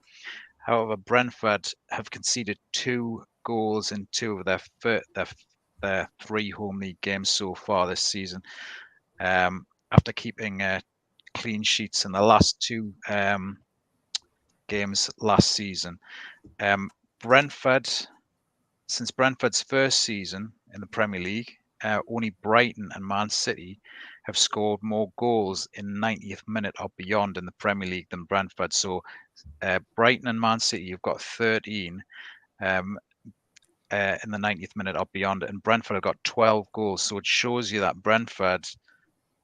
However, Brentford have conceded 2 goals in 2 of their 3 home league games so far this season, after keeping clean sheets in the last 2 games last season. Brentford, since Brentford's first season in the Premier League, only Brighton and Man City have scored more goals in 90th minute or beyond in the Premier League than Brentford. So Brighton and Man City have got 13 in the 90th minute or beyond, and Brentford have got 12 goals. So it shows you that Brentford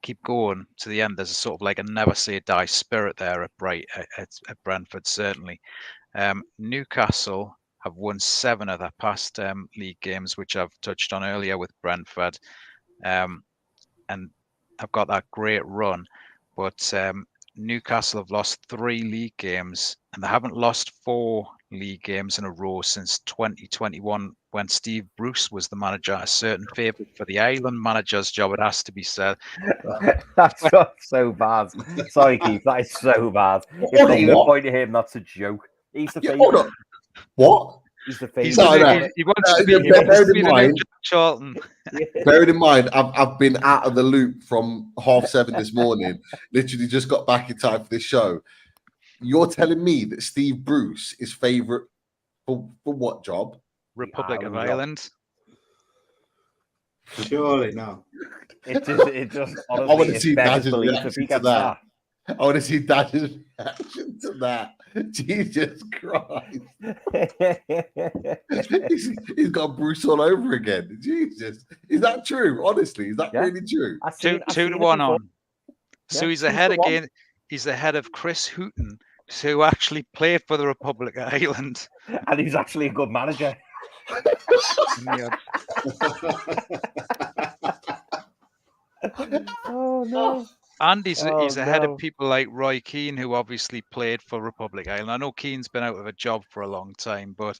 keep going to the end. There's a sort of like a never say die spirit there at Brentford, certainly. Newcastle have won 7 of their past league games, which I've touched on earlier with Brentford, and have got that great run. But Newcastle have lost 3 league games, and they haven't lost 4 league games in a row since 2021, when Steve Bruce was the manager. A certain favourite for the Island manager's job, it has to be said. That's so bad. Sorry, Keith, that is so bad. If Hold they on, even what? point to him, that's a joke. He's the Yeah, hold favourite. on. What? He's the He's favourite. he wants to be, he bear wants to in be the new mind- Jack Charlton. Bearing in mind, I've been out of the loop from 7:30 this morning. Literally just got back in time for this show. You're telling me that Steve Bruce is favourite for what job? Republic of Island job. Ireland. Surely no. It just I want honestly, to it see beggars Dash's belief if reaction he to gets that. that. I want to see Dash's reaction to that. Jesus Christ. he's got Bruce all over again. Jesus. Is that true? Honestly, is that Yeah. really true? I've Two seen- I've to seen it 1 before. on. So Yeah, he's 2 ahead to 1. again. He's ahead of Chris Hooton, who actually played for the Republic of Ireland. And he's actually a good manager. Yeah. Oh no. And he's ahead no. of people like Roy Keane, who obviously played for Republic Ireland. I know Keane's been out of a job for a long time, but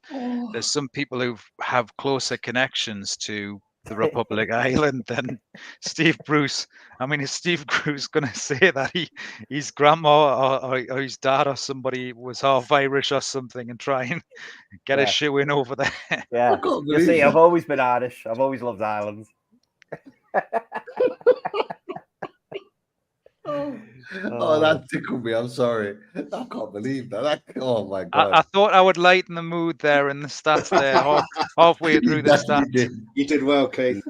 there's some people who have closer connections to the Republic of Ireland than Steve Bruce. I mean, is Steve Bruce going to say that his grandma or his dad or somebody was half Irish or something and try and get a shoe in over there? Yeah. I can't You believe see, that. I've always been Irish. I've always loved Ireland. Oh, that tickled me. I'm sorry. I can't believe that. Oh my God. I thought I would lighten the mood there in the stats there, halfway through the Definitely stats. did. You did well, Keith.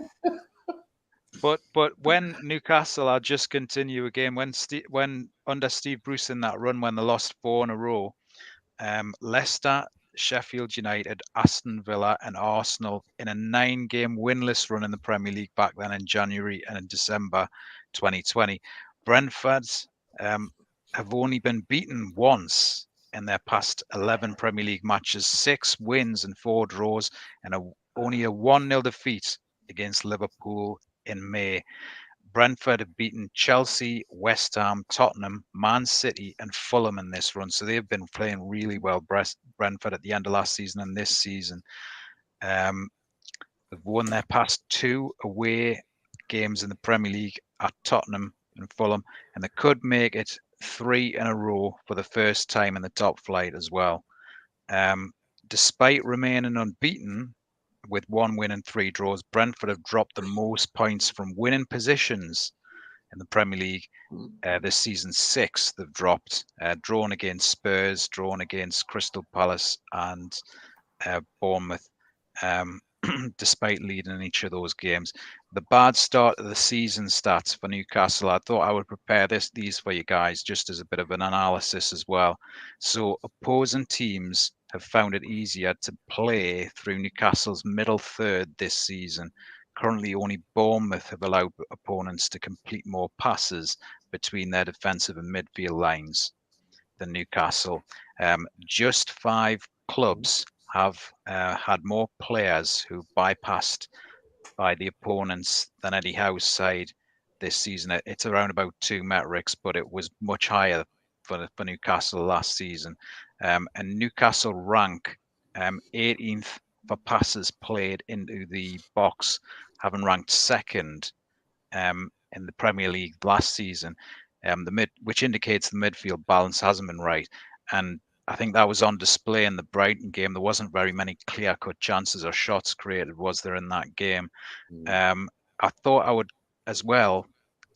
But when Newcastle, I'll just continue again. When under Steve Bruce in that run, when they lost 4 in a row, Leicester, Sheffield United, Aston Villa, and Arsenal in a 9-game winless run in the Premier League back then in January and in December 2020. Brentford's have only been beaten once in their past 11 Premier League matches, 6 wins and 4 draws, and only a 1-0 defeat against Liverpool in May. Brentford have beaten Chelsea, West Ham, Tottenham, Man City, and Fulham in this run. So they've been playing really well, Brentford, at the end of last season and this season. They've won their past 2 away games in the Premier League at Tottenham and Fulham, and they could make it 3 in a row for the first time in the top flight as well. Despite remaining unbeaten with 1 win and 3 draws, Brentford have dropped the most points from winning positions in the Premier League this season. 6 they've dropped, drawn against Spurs, drawn against Crystal Palace and Bournemouth, despite leading in each of those games. The bad start of the season stats for Newcastle, I thought I would prepare these for you guys just as a bit of an analysis as well. So opposing teams have found it easier to play through Newcastle's middle third this season. Currently, only Bournemouth have allowed opponents to complete more passes between their defensive and midfield lines than Newcastle. Just 5 clubs have had more players who bypassed by the opponents than Eddie Howe's side this season. It's around about 2 metrics, but it was much higher for Newcastle last season. And Newcastle rank 18th for passes played into the box, having ranked 2nd in the Premier League last season, which indicates the midfield balance hasn't been right. And I think that was on display in the Brighton game. There wasn't very many clear-cut chances or shots created, was there, in that game? I thought I would as well,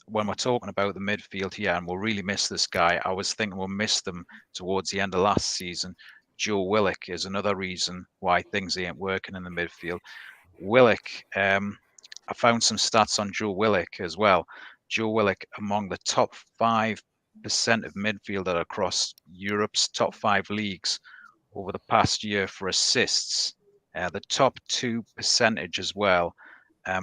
when we're talking about the midfield here, and we'll really miss this guy, I was thinking we'll miss them towards the end of last season. Joe Willock is another reason why things ain't working in the midfield. Willock, I found some stats on Joe Willock as well. Joe Willock among the top 5% of midfielder across Europe's top 5 leagues over the past year for assists. The top 2% as well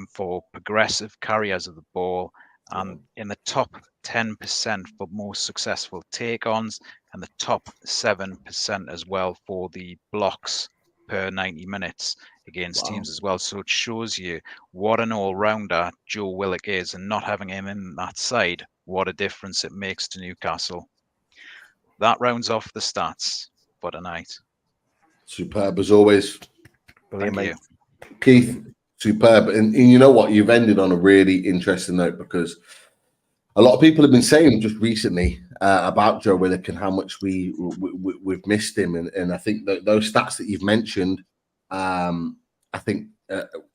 for progressive carriers of the ball and in the top 10% for most successful take-ons, and the top 7% as well for the blocks per 90 minutes against teams as well. So it shows you what an all-rounder Joe Willock is, and not having him in that side, what a difference it makes to Newcastle. That rounds off the stats for tonight. Superb as always. Brilliant, Thank mate. you. Keith, superb. And you know what? You've ended on a really interesting note, because a lot of people have been saying just recently about Joe Willock and how much we've missed him. And I think that those stats that you've mentioned, I think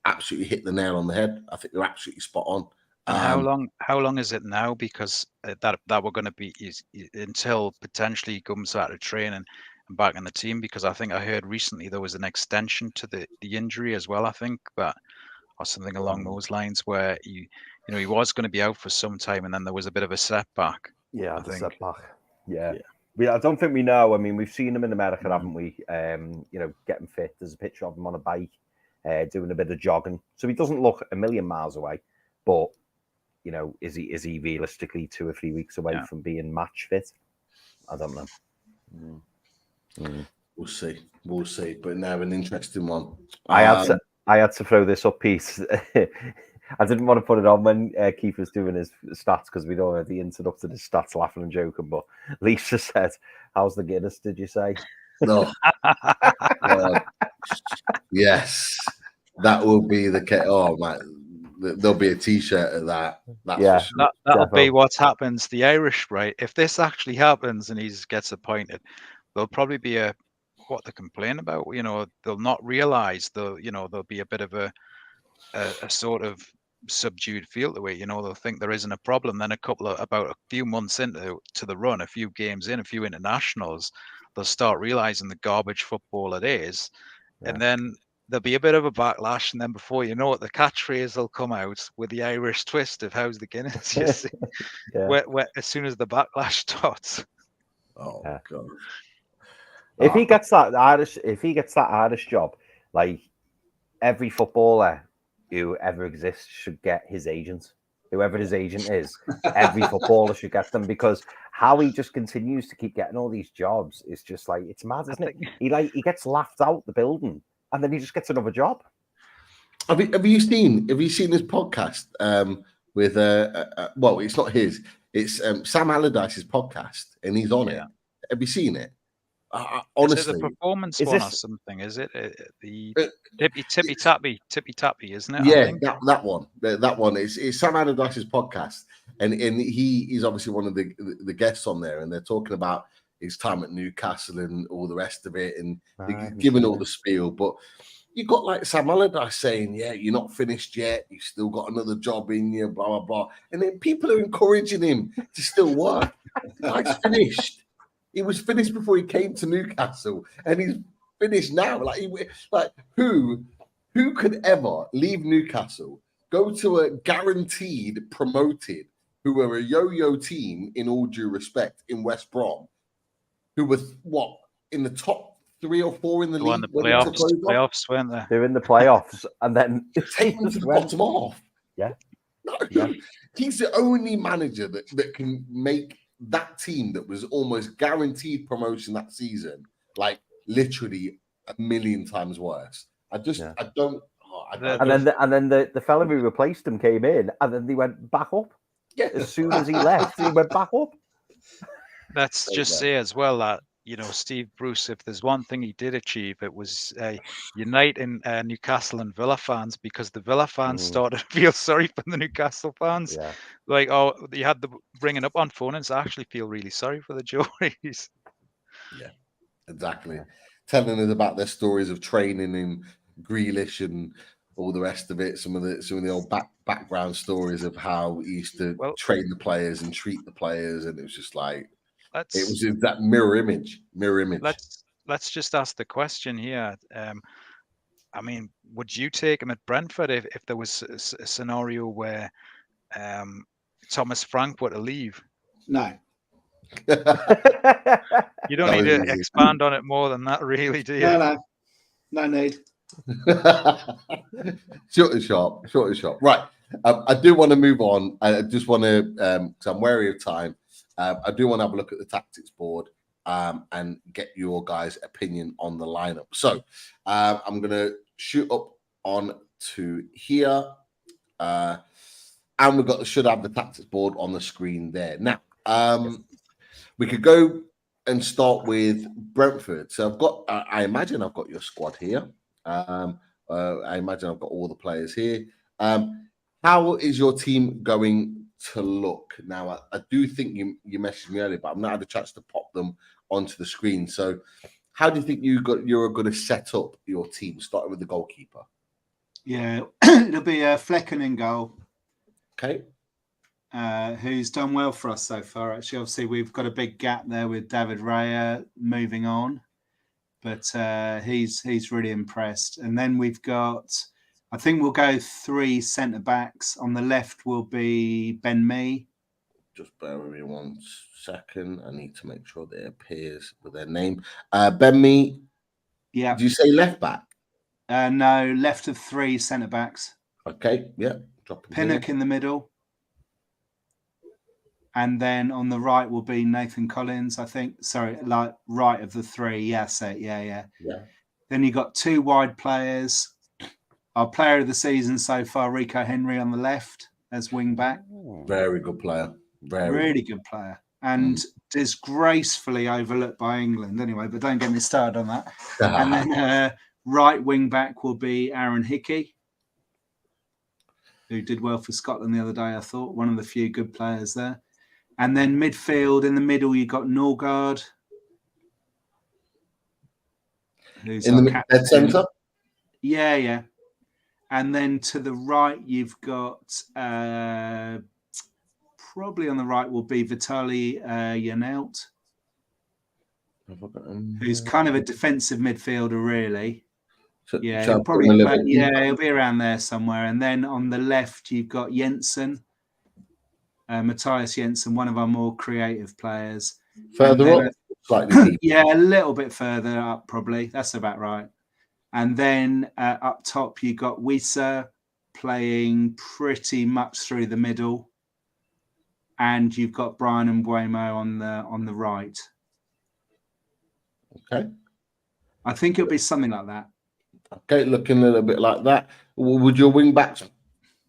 absolutely hit the nail on the head. I think they're absolutely spot on. And how long is it now? Because that we're going to be until potentially he comes out of training and back in the team. Because I think I heard recently there was an extension to the injury as well. I think that, or something along those lines, where he was going to be out for some time, and then there was a bit of a setback. Yeah, the setback. Yeah. I don't think we know. I mean, we've seen him in America, haven't we? Getting fit. There's a picture of him on a bike, doing a bit of jogging. So he doesn't look a million miles away, but is he realistically 2 or 3 weeks away from being match fit? I don't know. We'll see. But now an interesting one. I had to throw this up piece. I didn't want to put it on when Keith was doing his stats, because we'd already interrupted his stats laughing and joking. But Lisa said, "How's the Guinness, did you say?" No. Yes. That will be the case. Oh, man. There'll be a T-shirt of that. Yeah, that'll be what happens. The Irish, right? If this actually happens and he gets appointed, there'll probably be what they complain about. They'll not realise there'll be a bit of a sort of subdued feel to it. They'll think there isn't a problem. Then about a few months into the run, a few games in, a few internationals, they'll start realising the garbage football it is, and then there'll be a bit of a backlash, and then before you know it, the catchphrase will come out with the Irish twist of "How's the Guinness?" You see, where as soon as the backlash starts. Oh God! If he gets that Irish job, like every footballer who ever exists should get his agent. Whoever his agent is, every footballer should get them, because how he just continues to keep getting all these jobs is just like, it's mad, isn't it? He gets laughed out the building, and then he just gets another job. Have you seen his podcast with well, it's not his, it's Sam Allardyce's podcast, and he's on it. Have you seen it? Honestly, is it the performance one or something? Is it the tippy tappy? Isn't it? Yeah, that one. That one is Sam Allardyce's podcast, and he is obviously one of the guests on there, and they're talking about his time at Newcastle and all the rest of it, and giving all the spiel. But you got like Sam Allardyce saying, "Yeah, you're not finished yet. You've still got another job in you." Blah blah blah, and then people are encouraging him to still work. Guy's finished. He was finished before he came to Newcastle, and he's finished now. Who could ever leave Newcastle, go to a guaranteed promoted, who were a yo-yo team in all due respect in West Brom, who was in the top 3 or 4 in the league? The playoffs, weren't they? They're in the playoffs, and then take them to the bottom half. Yeah, no, he's the only manager that can make that team that was almost guaranteed promotion that season, like literally a million times worse. And then the fella who replaced him came in, and then they went back up. Yeah, as soon as he left, he went back up. Let's just say as well that Steve Bruce, if there's one thing he did achieve, it was uniting Newcastle and Villa fans, because the Villa fans started to feel sorry for the Newcastle fans. Yeah. Like, you had the bringing up on phone, and I actually feel really sorry for the Jories. Yeah, exactly. Yeah. Telling us about their stories of training in Grealish and all the rest of it. Some of the old background stories of how he used to train the players and treat the players, and it was just like, it was that mirror image. Let's just ask the question here. I mean, would you take him at Brentford if there was a scenario where Thomas Frank were to leave? No. You don't need to expand on it more than that, really, do you? No need. Short and sharp. Right. I do want to move on. I just want to, because I'm wary of time. I do want to have a look at the tactics board and get your guys' opinion on the lineup. So I'm going to shoot up on to here. And should have the tactics board on the screen there. Now, we could go and start with Brentford. So I imagine I've got your squad here. I imagine I've got all the players here. How is your team going to look? Now, I do think you messaged me earlier, but I've not had a chance to pop them onto the screen. So how do you think you're going to set up your team, starting with the goalkeeper? Yeah, it'll be Flecken in goal. Okay. Who's done well for us so far. Actually, obviously, we've got a big gap there with David Raya moving on, but he's really impressed. And then we've got, I think we'll go 3 centre backs. On the left will be Ben Mee. Just bear with me 1 second. I need to make sure that it appears with their name. Ben Mee. Yeah. Did you say left back? No, left of 3 centre backs. Okay. Yeah. Pinnock in the middle. And then on the right will be Nathan Collins, I think. Sorry, like right of the 3. Yes, yeah. Then you got 2 wide players. Our player of the season so far, Rico Henry on the left as wing back. Very good player. Really good player. And disgracefully overlooked by England anyway, but don't get me started on that. And then right wing back will be Aaron Hickey, who did well for Scotland the other day, I thought. One of the few good players there. And then midfield, in the middle, you've got Norgard. Who's in the dead centre? Yeah. And then to the right, you've got probably on the right will be Vitaly Janelt, who's kind of a defensive midfielder, really. Yeah, he'll probably play, he'll be around there somewhere. And then on the left, you've got Jensen, Matthias Jensen, one of our more creative players. Further up, slightly. Yeah, a little bit further up, probably. That's about right. And then up top, you got Wissa playing pretty much through the middle, and you've got Brian Mbuemo on the right. Okay. I think it'll be something like that. Okay, looking a little bit like that. Would your wing backs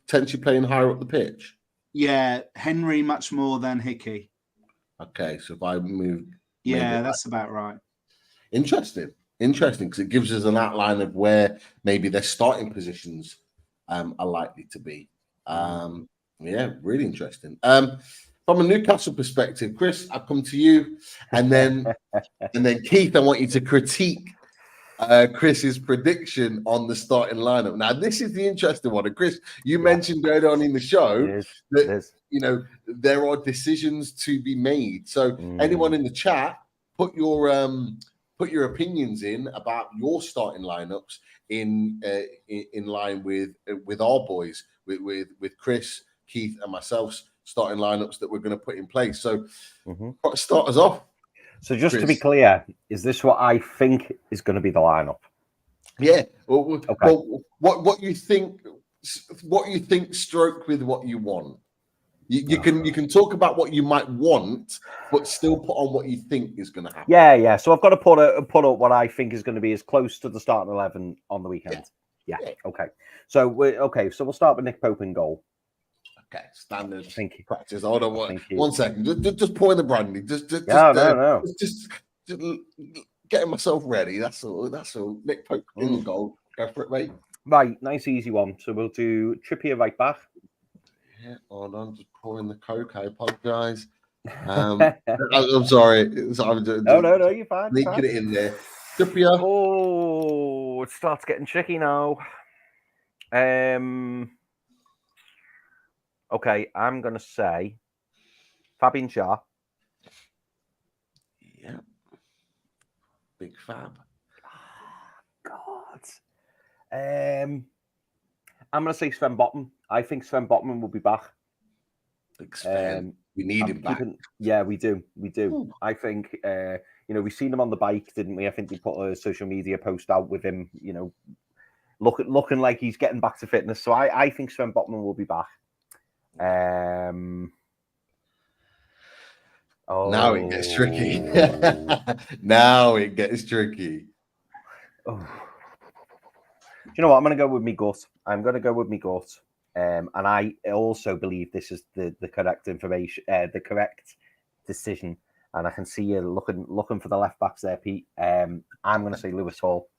potentially playing higher up the pitch? Yeah, Henry much more than Hickey. Okay, so if I move... Yeah, that's about right. Interesting, because it gives us an outline of where maybe their starting positions are likely to be. Yeah, really interesting. From a Newcastle perspective, Chris, I'll come to you, and then Keith, I want you to critique Chris's prediction on the starting lineup. Now, this is the interesting one. And Chris, you mentioned earlier on in the show that there are decisions to be made. So, anyone in the chat, put your opinions in about your starting lineups in line with our boys, with Chris, Keith, and myself, starting lineups that we're going to put in place. So, start us off. So just to be clear, is this what I think is going to be the lineup? Yeah. Well, what you think? What you think? Stroke with what you want. You can talk about what you might want, but still put on what you think is going to happen. Yeah. So I've got to put up what I think is going to be as close to the starting 11 on the weekend. Yeah. Okay. So we'll start with Nick Pope in goal. Okay, standard practice. Hold on, one second. Just pour in the brandy. Just getting myself ready. That's all. Nick Pope in goal. Go for it, mate. Right, nice easy one. So we'll do Trippier right back. Yeah, hold on. Just pouring the Coke. I apologise. I'm sorry. No, you're fine. Leaking it in there. Trippier. Oh, it starts getting tricky now. Okay, I'm going to say Fabian Schär. Yeah. Big Fab. God. I'm going to say Sven Botman. I think Sven Botman will be back. Big Sven. We need him back. Yeah, we do. I think, we've seen him on the bike, didn't we? I think we put a social media post out with him, looking like he's getting back to fitness. So I think Sven Botman will be back. Now it gets tricky. Now it gets tricky. Oh. Do you know what? I'm going to go with me gut. I'm going to go with me gut. And I also believe this is the correct information, the correct decision. And I can see you looking for the left backs there, Pete. I'm going to say Lewis Hall.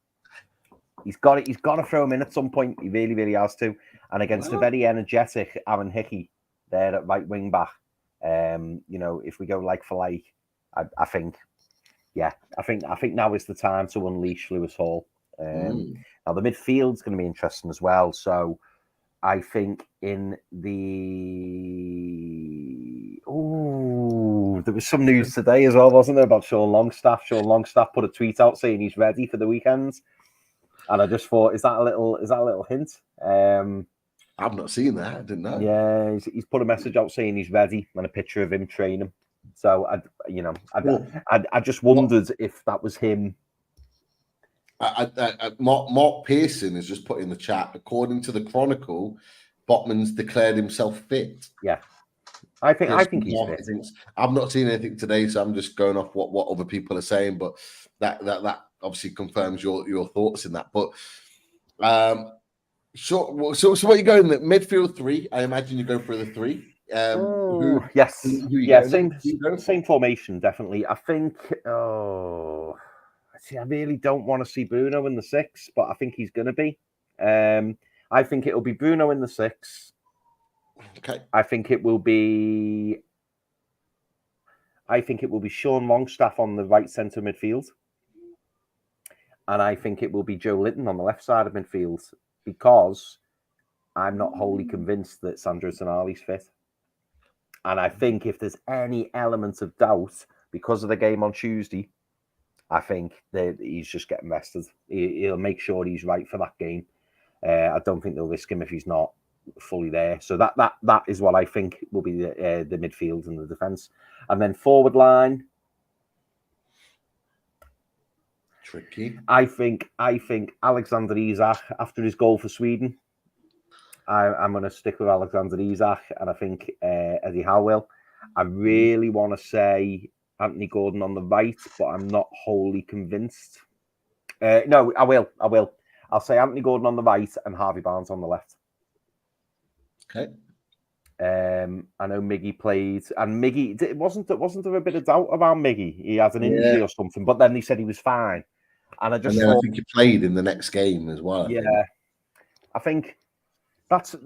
He's got it. He's got to throw him in at some point. He really, really has to. And against a very energetic Aaron Hickey there at right wing back, if we go like for like, I think now is the time to unleash Lewis Hall. Now the midfield's going to be interesting as well. So I think in there was some news today as well, wasn't there, about Sean Longstaff? Sean Longstaff put a tweet out saying he's ready for the weekend, and I just thought, is that a little hint? I've not seen that. I didn't know. Yeah, he's put a message out saying he's ready and a picture of him training. So I just wondered if that was him. Mark Pearson has just put in the chat, according to the Chronicle, Botman's declared himself fit. Yeah, I think he's fit. I've not seen anything today, so I'm just going off what other people are saying. But that obviously confirms your thoughts in that. But so what are you going at? Midfield three? I imagine you go for the three. Yes, same formation, definitely. I think. See, I really don't want to see Bruno in the 6, but I think he's going to be. I think it'll be Bruno in the 6. Okay. I think it will be Sean Longstaff on the right centre midfield. And I think it will be Joe Linton on the left side of midfield, because I'm not wholly convinced that Sandro Tonali's fit. And I think if there's any element of doubt because of the game on Tuesday, I think that he's just getting rested. He'll make sure he's right for that game. I don't think they'll risk him if he's not fully there. So that is what I think will be the midfield and the defence. And then forward line. Tricky. I think Alexander Isak, after his goal for Sweden, I'm going to stick with Alexander Isak, and I think Eddie Howe will. I really want to say Anthony Gordon on the right, but I'm not wholly convinced. No, I will. I'll say Anthony Gordon on the right and Harvey Barnes on the left. Okay. I know Miggy played, and Miggy wasn't there a bit of doubt about Miggy? He had an injury or something, but then they said he was fine. And I thought, think he played in the next game as well. I think that's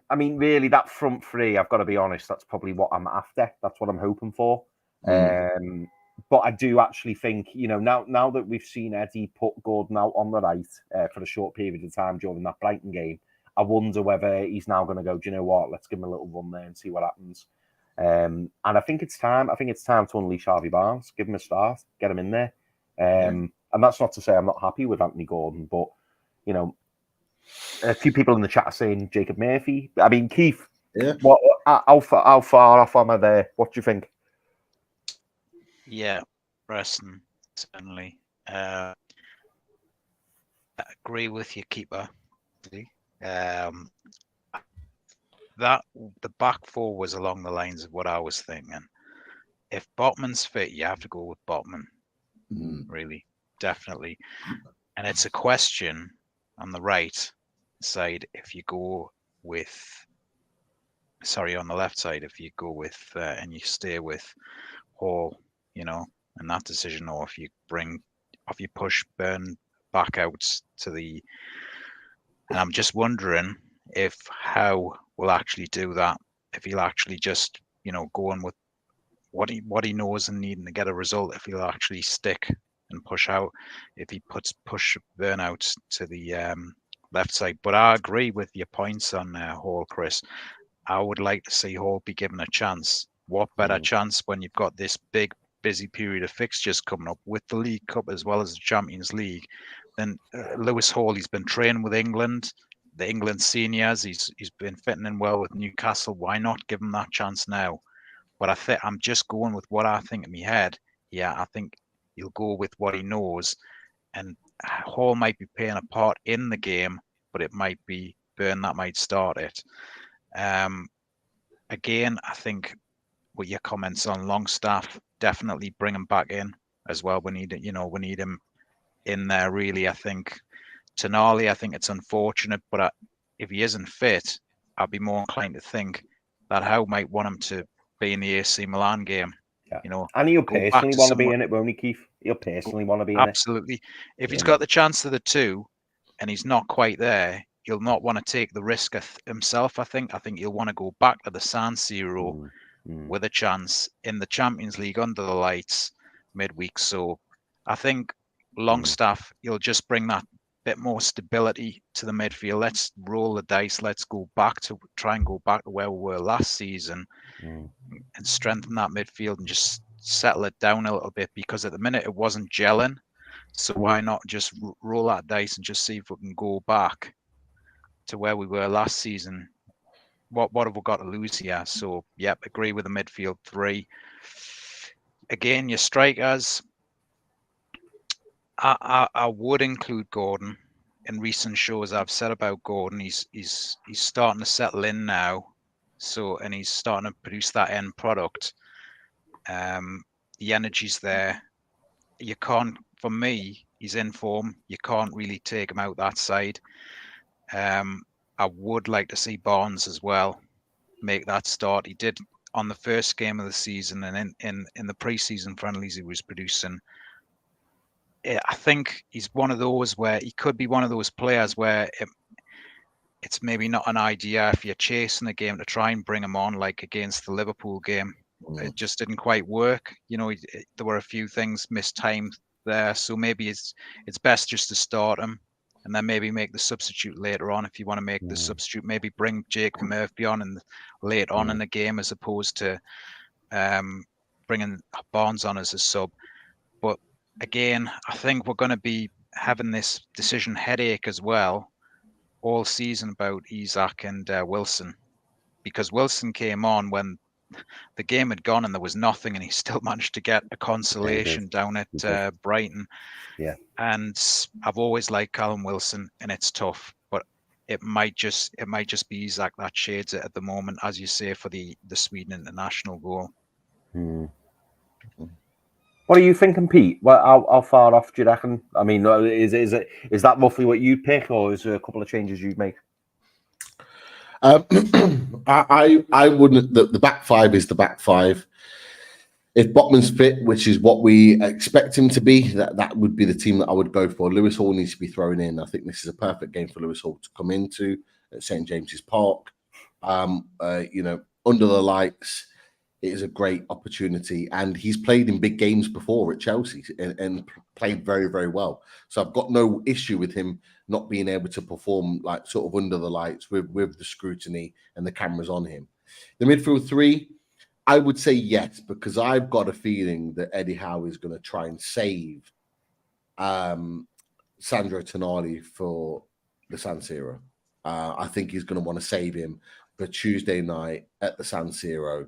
I mean, really, that front three, I've got to be honest, that's probably what I'm after. That's what I'm hoping for. But I do actually think, now that we've seen Eddie put Gordon out on the right for a short period of time during that Brighton game, I wonder whether he's now going to go, do you know what, let's give him a little run there and see what happens. And I think it's time. I think it's time to unleash Harvey Barnes, give him a start, get him in there. And that's not to say I'm not happy with Anthony Gordon, but, a few people in the chat are saying Jacob Murphy. I mean, Keith, how far off am I there? What do you think? Yeah, Preston, certainly. I agree with your keeper. That the back four was along the lines of what I was thinking. If Botman's fit, you have to go with Botman. Really, definitely. And it's a question on the right side if you go with, on the left side, if you go with and you stay with Hall, in that decision, or if you push Burn back out to the, and I'm just wondering if Howe will actually do that, if he'll actually just, go on with what he knows and needing to get a result, if he'll actually stick and push out, if he push Burn out to the left side. But I agree with your points on Hall, Chris. I would like to see Hall be given a chance. What better chance when you've got this big, busy period of fixtures coming up with the League Cup as well as the Champions League? Then Lewis Hall, he's been training with England, the England seniors. He's been fitting in well with Newcastle. Why not give him that chance now? But I'm just going with what I think in my head. Yeah, I think he'll go with what he knows, and Hall might be playing a part in the game, but it might be Burn that might start it. Again, I think with your comments on Longstaff, definitely bring him back in as well. We need him in there really. I think Tonali, I think it's unfortunate, but if he isn't fit, I'd be more inclined to think that Howe might want him to be in the AC Milan game. Yeah. And he'll personally want to be in it, won't he, Keith? He'll personally want to be in it. Absolutely. If he's got the chance of the two and he's not quite there, he'll not want to take the risk himself, I think. I think he'll want to go back to the San Siro with a chance in the Champions League under the lights midweek. So I think Longstaff, he'll just bring that bit more stability to the midfield. Let's roll the dice. Let's try and go back to where we were last season and strengthen that midfield and just settle it down a little bit, because at the minute it wasn't gelling. So why not just roll that dice and just see if we can go back to where we were last season? What have we got to lose here? So, yep, agree with the midfield three. Again, your strikers, I would include Gordon. In recent shows I've said about Gordon, he's starting to settle in now. So, and he's starting to produce that end product. The energy's there. You can't, for me, he's in form. You can't really take him out that side. I would like to see Barnes as well make that start. He did on the first game of the season, and in the pre-season friendlies he was producing. I think he's one of those where he could be one of those players where it's maybe not an idea if you're chasing a game to try and bring him on, like against the Liverpool game. It just didn't quite work. There were a few things mistimed there, so maybe it's best just to start him and then maybe make the substitute later on. If you want to make the substitute, maybe bring Jake Murphy on and late on in the game, as opposed to bringing Barnes on as a sub. But again, I think we're going to be having this decision headache as well all season about Isak and Wilson, because Wilson came on when the game had gone and there was nothing, and he still managed to get a consolation down at Brighton. Yeah. And I've always liked Callum Wilson, and it's tough, but it might just be Isak that shades it at the moment, as you say, for the Sweden international goal. What are you thinking, Pete? Well, how far off do you reckon? I mean, is that roughly what you'd pick, or is there a couple of changes you'd make? I wouldn't. The back five is the back five. If Botman's fit, which is what we expect him to be, that would be the team that I would go for. Lewis Hall needs to be thrown in. I think this is a perfect game for Lewis Hall to come into at St. James's Park. Under the lights, it is a great opportunity, and he's played in big games before at Chelsea and played very, very well. So I've got no issue with him not being able to perform like sort of under the lights with the scrutiny and the cameras on him. The midfield three, I would say yes, because I've got a feeling that Eddie Howe is going to try and save Sandro Tonali for the San Siro. I think he's going to want to save him for Tuesday night at the San Siro,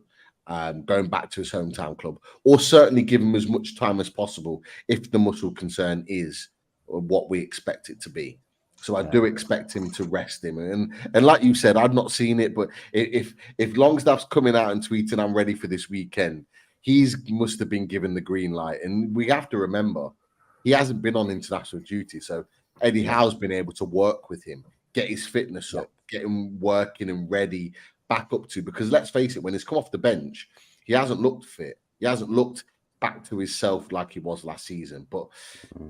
going back to his hometown club, or certainly give him as much time as possible if the muscle concern is what we expect it to be. So I do expect him to rest him. And like you said, I've not seen it, but if Longstaff's coming out and tweeting, I'm ready for this weekend, he must have been given the green light. And we have to remember, he hasn't been on international duty. So Eddie Howe's been able to work with him, get his fitness up, get him working and ready back up to, because let's face it, when he's come off the bench, he hasn't looked fit. He hasn't looked back to himself like he was last season. But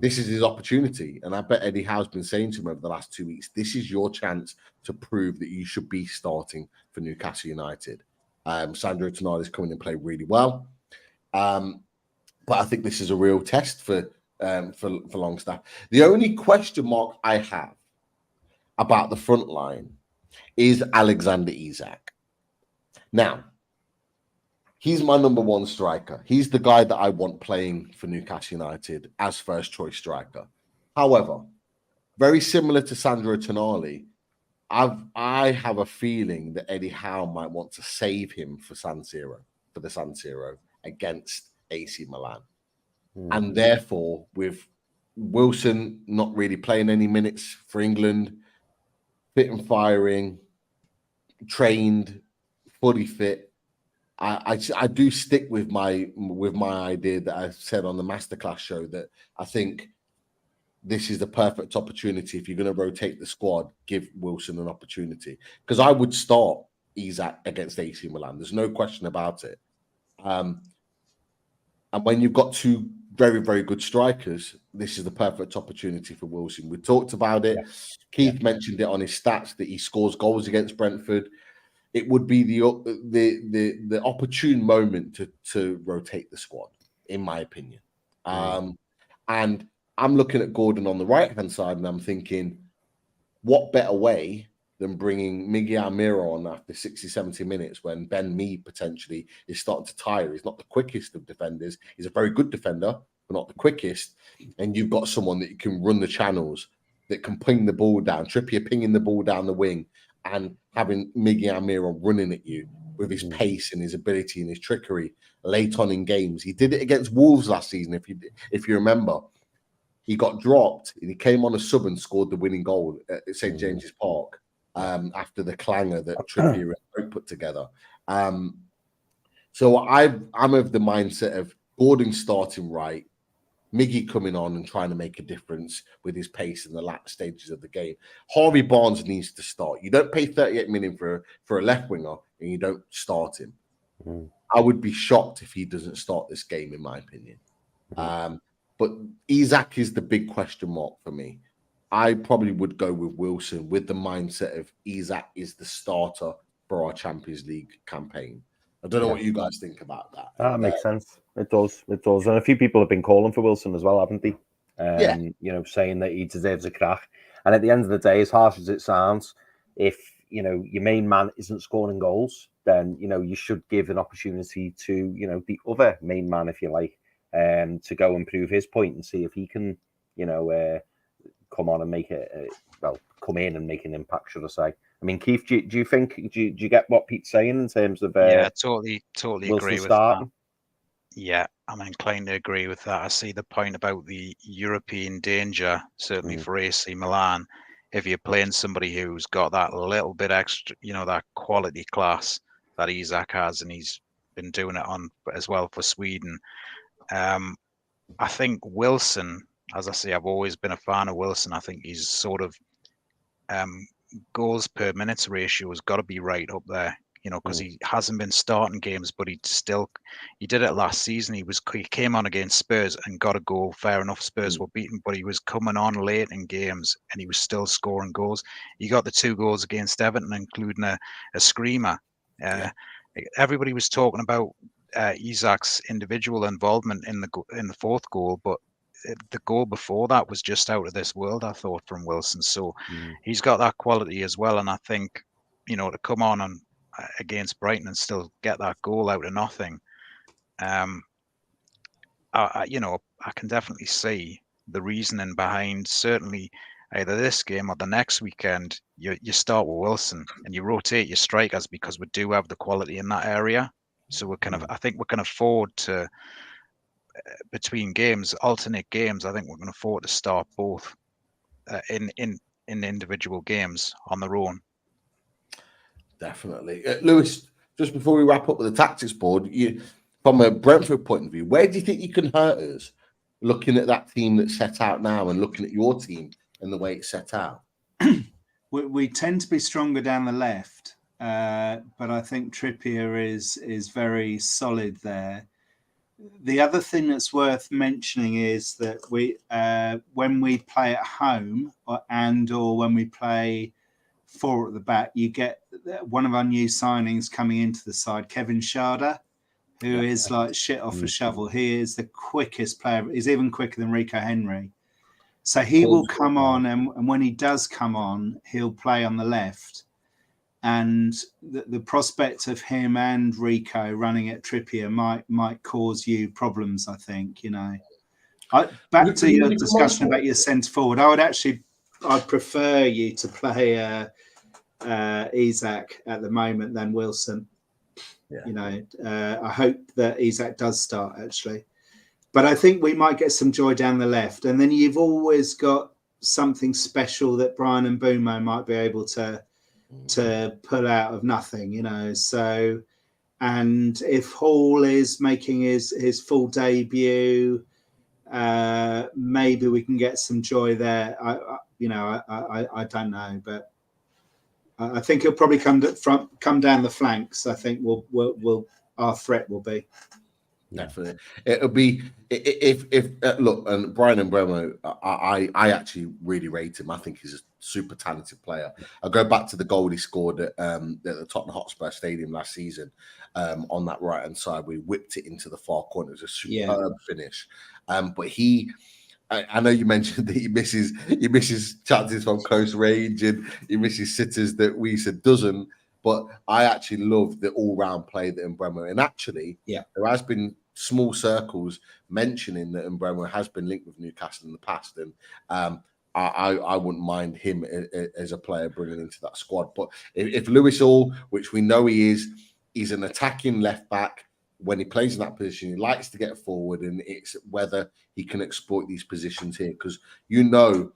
this is his opportunity. And I bet Eddie Howe's been saying to him over the last 2 weeks, this is your chance to prove that you should be starting for Newcastle United. Sandro Tonali is coming and playing really well. But I think this is a real test for Longstaff. The only question mark I have about the front line is Alexander Isak. Now, he's my number one striker. He's the guy that I want playing for Newcastle United as first choice striker. However, very similar to Sandro Tonali, I have a feeling that Eddie Howe might want to save him for the San Siro against AC Milan. And therefore, with Wilson not really playing any minutes for England, fit and firing, trained, fully fit. I do stick with my idea that I said on the masterclass show, that I think this is the perfect opportunity. If you're going to rotate the squad, give Wilson an opportunity, because I would start Isak against AC Milan. There's no question about it. And when you've got two very, very good strikers, this is the perfect opportunity for Wilson. We talked about it. Yeah. Keith mentioned it on his stats that he scores goals against Brentford. It would be the opportune moment to rotate the squad, in my opinion. And I'm looking at Gordon on the right-hand side, and I'm thinking, what better way than bringing Miguel Almiron on after 60, 70 minutes when Ben Mee potentially is starting to tire. He's not the quickest of defenders. He's a very good defender, but not the quickest. And you've got someone that you can run the channels, that can ping the ball down, Trippier pinging the ball down the wing, and having Miguel Almiron running at you with his pace and his ability and his trickery late on in games. He did it against Wolves last season, if you remember. He got dropped and he came on a sub and scored the winning goal at St. James's Park after the clanger that Trippier and put together. So I'm of the mindset of Gordon starting right, Miggy coming on and trying to make a difference with his pace in the last stages of the game. Harvey Barnes needs to start. You don't pay 38 million for a left winger and you don't start him. I would be shocked if he doesn't start this game, in my opinion. But Isak is the big question mark for me. I probably would go with Wilson with the mindset of Isak is the starter for our Champions League campaign. I don't know what you guys think about that. That makes sense. It does. It does. And a few people have been calling for Wilson as well, haven't they? You know, saying that he deserves a crack. And at the end of the day, as harsh as it sounds, if, you know, your main man isn't scoring goals, then, you know, you should give an opportunity to, you know, the other main man, if you like, to go and prove his point and see if he can, you know, come on and make it, come in and make an impact, should I say. I mean, Keith, do you think, do you get what Pete's saying in terms of yeah, totally Wilson agree with starting? that. Yeah, I'm inclined to agree with that. I see the point about the European danger, certainly for AC Milan. If you're playing somebody who's got that little bit extra, you know, that quality class that Isak has, and he's been doing it on as well for Sweden. I think Wilson, as I say, I've always been a fan of Wilson. I think he's sort of goals per minutes ratio has got to be right up there, you know, because he hasn't been starting games, but he did it last season. He came on against Spurs and got a goal. Fair enough, Spurs were beaten, but he was coming on late in games and he was still scoring goals. He got the 2 goals against Everton, including a screamer. Everybody was talking about Isak's individual involvement in the 4th goal, but the goal before that was just out of this world, I thought, from Wilson. So he's got that quality as well. And I think, you know, to come on against Brighton and still get that goal out of nothing, you know, I can definitely see the reasoning behind certainly either this game or the next weekend. You start with Wilson and you rotate your strikers because we do have the quality in that area. So I think we can afford to, between games, alternate games. I think we're going to afford to start both in individual games on their own. Definitely. Lewis, just before we wrap up with the tactics board, from a Brentford point of view, where do you think you can hurt us looking at that team that's set out now and looking at your team and the way it's set out? We tend to be stronger down the left, but I think Trippier is very solid there. The other thing that's worth mentioning is that when we play at home or when we play 4 at the back, you get one of our new signings coming into the side, Kevin Schade, who is like shit off a shovel. He is the quickest player. He's even quicker than Rico Henry. So he will come on, and when he does come on, he'll play on the left. And the prospect of him and Rico running at Trippier might cause you problems, I think, you know. Back to your discussion about your centre forward, I'd prefer you to play Isak at the moment than Wilson. You know, I hope that Isak does start, actually. But I think we might get some joy down the left. And then you've always got something special that Brian and Bumo might be able to pull out of nothing, you know. So, and if Hall is making his full debut, maybe we can get some joy there. I don't know, but I think it'll probably come down the flanks. I think we'll our threat will be. Definitely, it'll be if look, and Brian and Bremo, I actually really rate him. I think he's a super talented player. I go back to the goal he scored at the Tottenham Hotspur Stadium last season, on that right hand side. We whipped it into the far corner. It was a superb finish. But I know you mentioned that he misses chances from close range and he misses sitters that Wiesa doesn't. But I actually love the all-round play that Mbeumo, and actually, there has been small circles mentioning that Mbeumo has been linked with Newcastle in the past, and I wouldn't mind him as a player bringing into that squad. But if Lewis Hall, which we know he is, he's an attacking left back. When he plays in that position, he likes to get forward, and it's whether he can exploit these positions here, because you know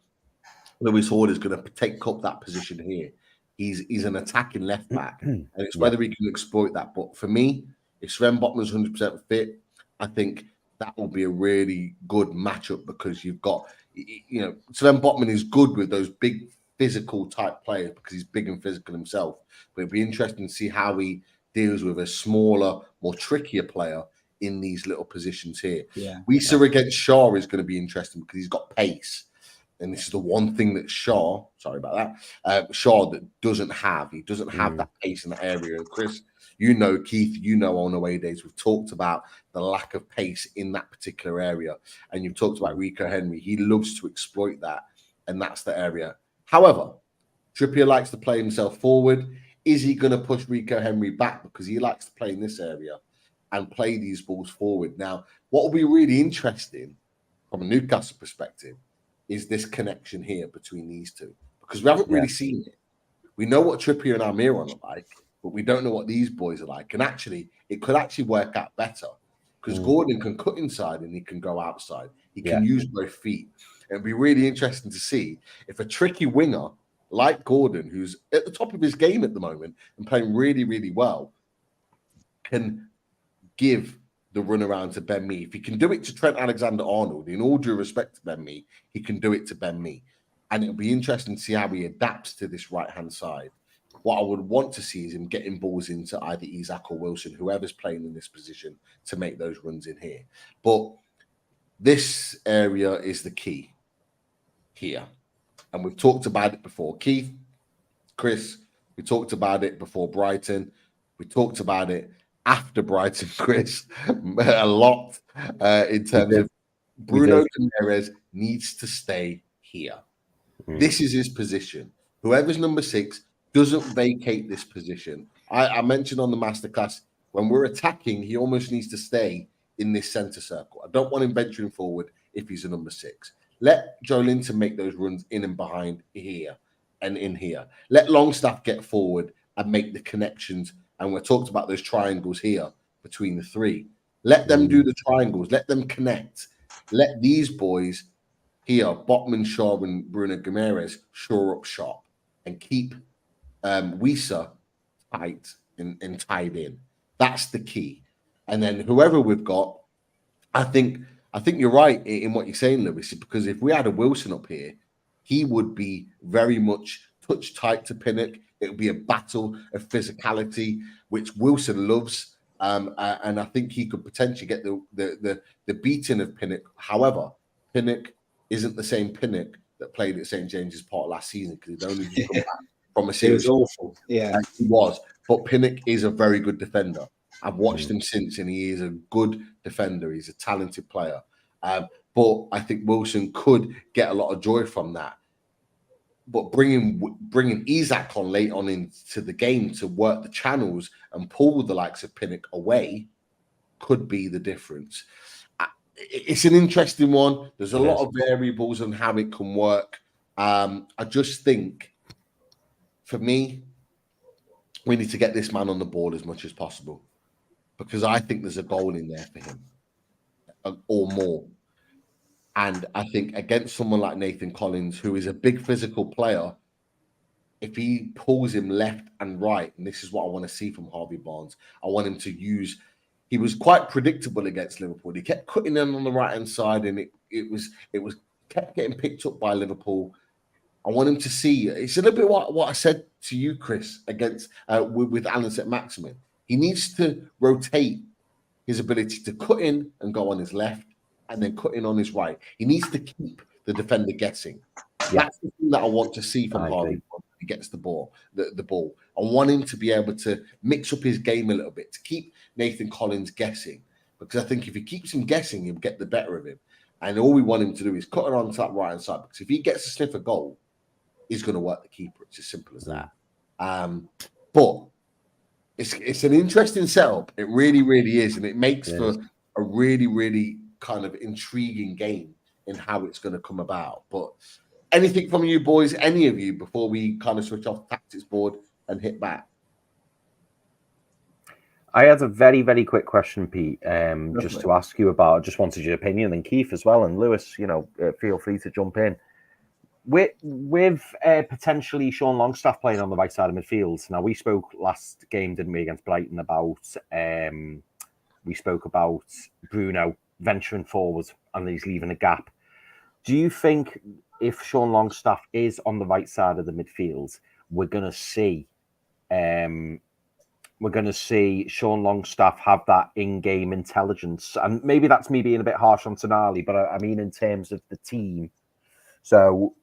Lewis Hall is going to take up that position here. He's an attacking left back, and it's whether he can exploit that. But for me, if Sven Botman's 100% fit, I think that will be a really good matchup, because you've got, you know, Sven Botman is good with those big physical type players because he's big and physical himself. But it'd be interesting to see how he deals with a smaller, more trickier player in these little positions here. Wiesa against Shaw is going to be interesting because he's got pace. And this is the one thing that Shaw, sorry about that, Shaw that doesn't have. He doesn't have that pace in that area. And Chris, you know, Keith, you know, on away days, we've talked about the lack of pace in that particular area. And you've talked about Rico Henry. He loves to exploit that, and that's the area. However, Trippier likes to play himself forward. Is he going to push Rico Henry back? Because he likes to play in this area and play these balls forward. Now, what will be really interesting from a Newcastle perspective is this connection here between these two, because we haven't really seen it. We know what Trippier and Almiron are like, but we don't know what these boys are like. And actually, it could actually work out better, because Gordon can cut inside and he can go outside. He can use both feet. And it'd be really interesting to see if a tricky winger like Gordon, who's at the top of his game at the moment and playing really, really well, can give the run around to Ben Mee. If he can do it to Trent Alexander-Arnold, in all due respect to Ben Mee, he can do it to Ben Mee. And it'll be interesting to see how he adapts to this right-hand side. What I would want to see is him getting balls into either Isak or Wilson, whoever's playing in this position, to make those runs in here. But this area is the key here. And we've talked about it before. Keith, Chris, we talked about it before Brighton. We talked about it after Brighton, Chris, a lot in terms of Bruno Guimaraes needs to stay here. This is his position. Whoever's number 6 doesn't vacate this position. I mentioned on the masterclass, when we're attacking, he almost needs to stay in this centre circle. I don't want him venturing forward if he's a number 6. Let Joe Linton make those runs in and behind here and in here. Let Longstaff get forward and make the connections. And we talked about those triangles here between the three. Let them do the triangles. Let them connect. Let these boys here, Botman, Shaw, and Bruno Guimaraes, shore up shop and keep Wiesa tight and tied in. That's the key. And then whoever we've got, I think you're right in what you're saying, Lewis, because if we had a Wilson up here, he would be very much touch tight to Pinnock. It would be a battle of physicality, which Wilson loves. And I think he could potentially get the beating of Pinnock. However, Pinnock isn't the same Pinnock that played at St. James's Park last season, because he'd only just come back from a series. It was awful. Yeah, he was. But Pinnock is a very good defender. I've watched him since, and he is a good defender. He's a talented player. But I think Wilson could get a lot of joy from that. But bringing Isak on late on into the game to work the channels and pull the likes of Pinnock away could be the difference. It's an interesting one. There's a lot of variables on how it can work. I just think, for me, we need to get this man on the board as much as possible, because I think there's a goal in there for him, or more. And I think against someone like Nathan Collins, who is a big physical player, if he pulls him left and right, and this is what I want to see from Harvey Barnes, I want him to use. He was quite predictable against Liverpool. He kept cutting in on the right hand side, and it was kept getting picked up by Liverpool. I want him to see. It's a little bit what I said to you, Chris, against with Alan Saint-Maximin. He needs to rotate his ability to cut in and go on his left, and then cut in on his right. He needs to keep the defender guessing. Yeah. That's the thing that I want to see from Harvey when he gets the ball. The ball. I want him to be able to mix up his game a little bit, to keep Nathan Collins guessing. Because I think if he keeps him guessing, he'll get the better of him. And all we want him to do is cut it on that right hand side. Because if he gets a sniff of goal, he's going to work the keeper. It's as simple as that. But it's an interesting setup. It really, really is. And it makes for a really, really kind of intriguing game in how it's going to come about. But anything from you boys, any of you, before we kind of switch off the tactics board and hit back? I had a very, very quick question, Pete, just to ask you about. I just wanted your opinion, and Keith as well, and Lewis, feel free to jump in. With potentially Sean Longstaff playing on the right side of midfield. Now, we spoke last game, didn't we, against Brighton about we spoke about Bruno venturing forward and he's leaving a gap. Do you think if Sean Longstaff is on the right side of the midfield, we're going to see Sean Longstaff have that in-game intelligence? And maybe that's me being a bit harsh on Tonali, but I mean in terms of the team. So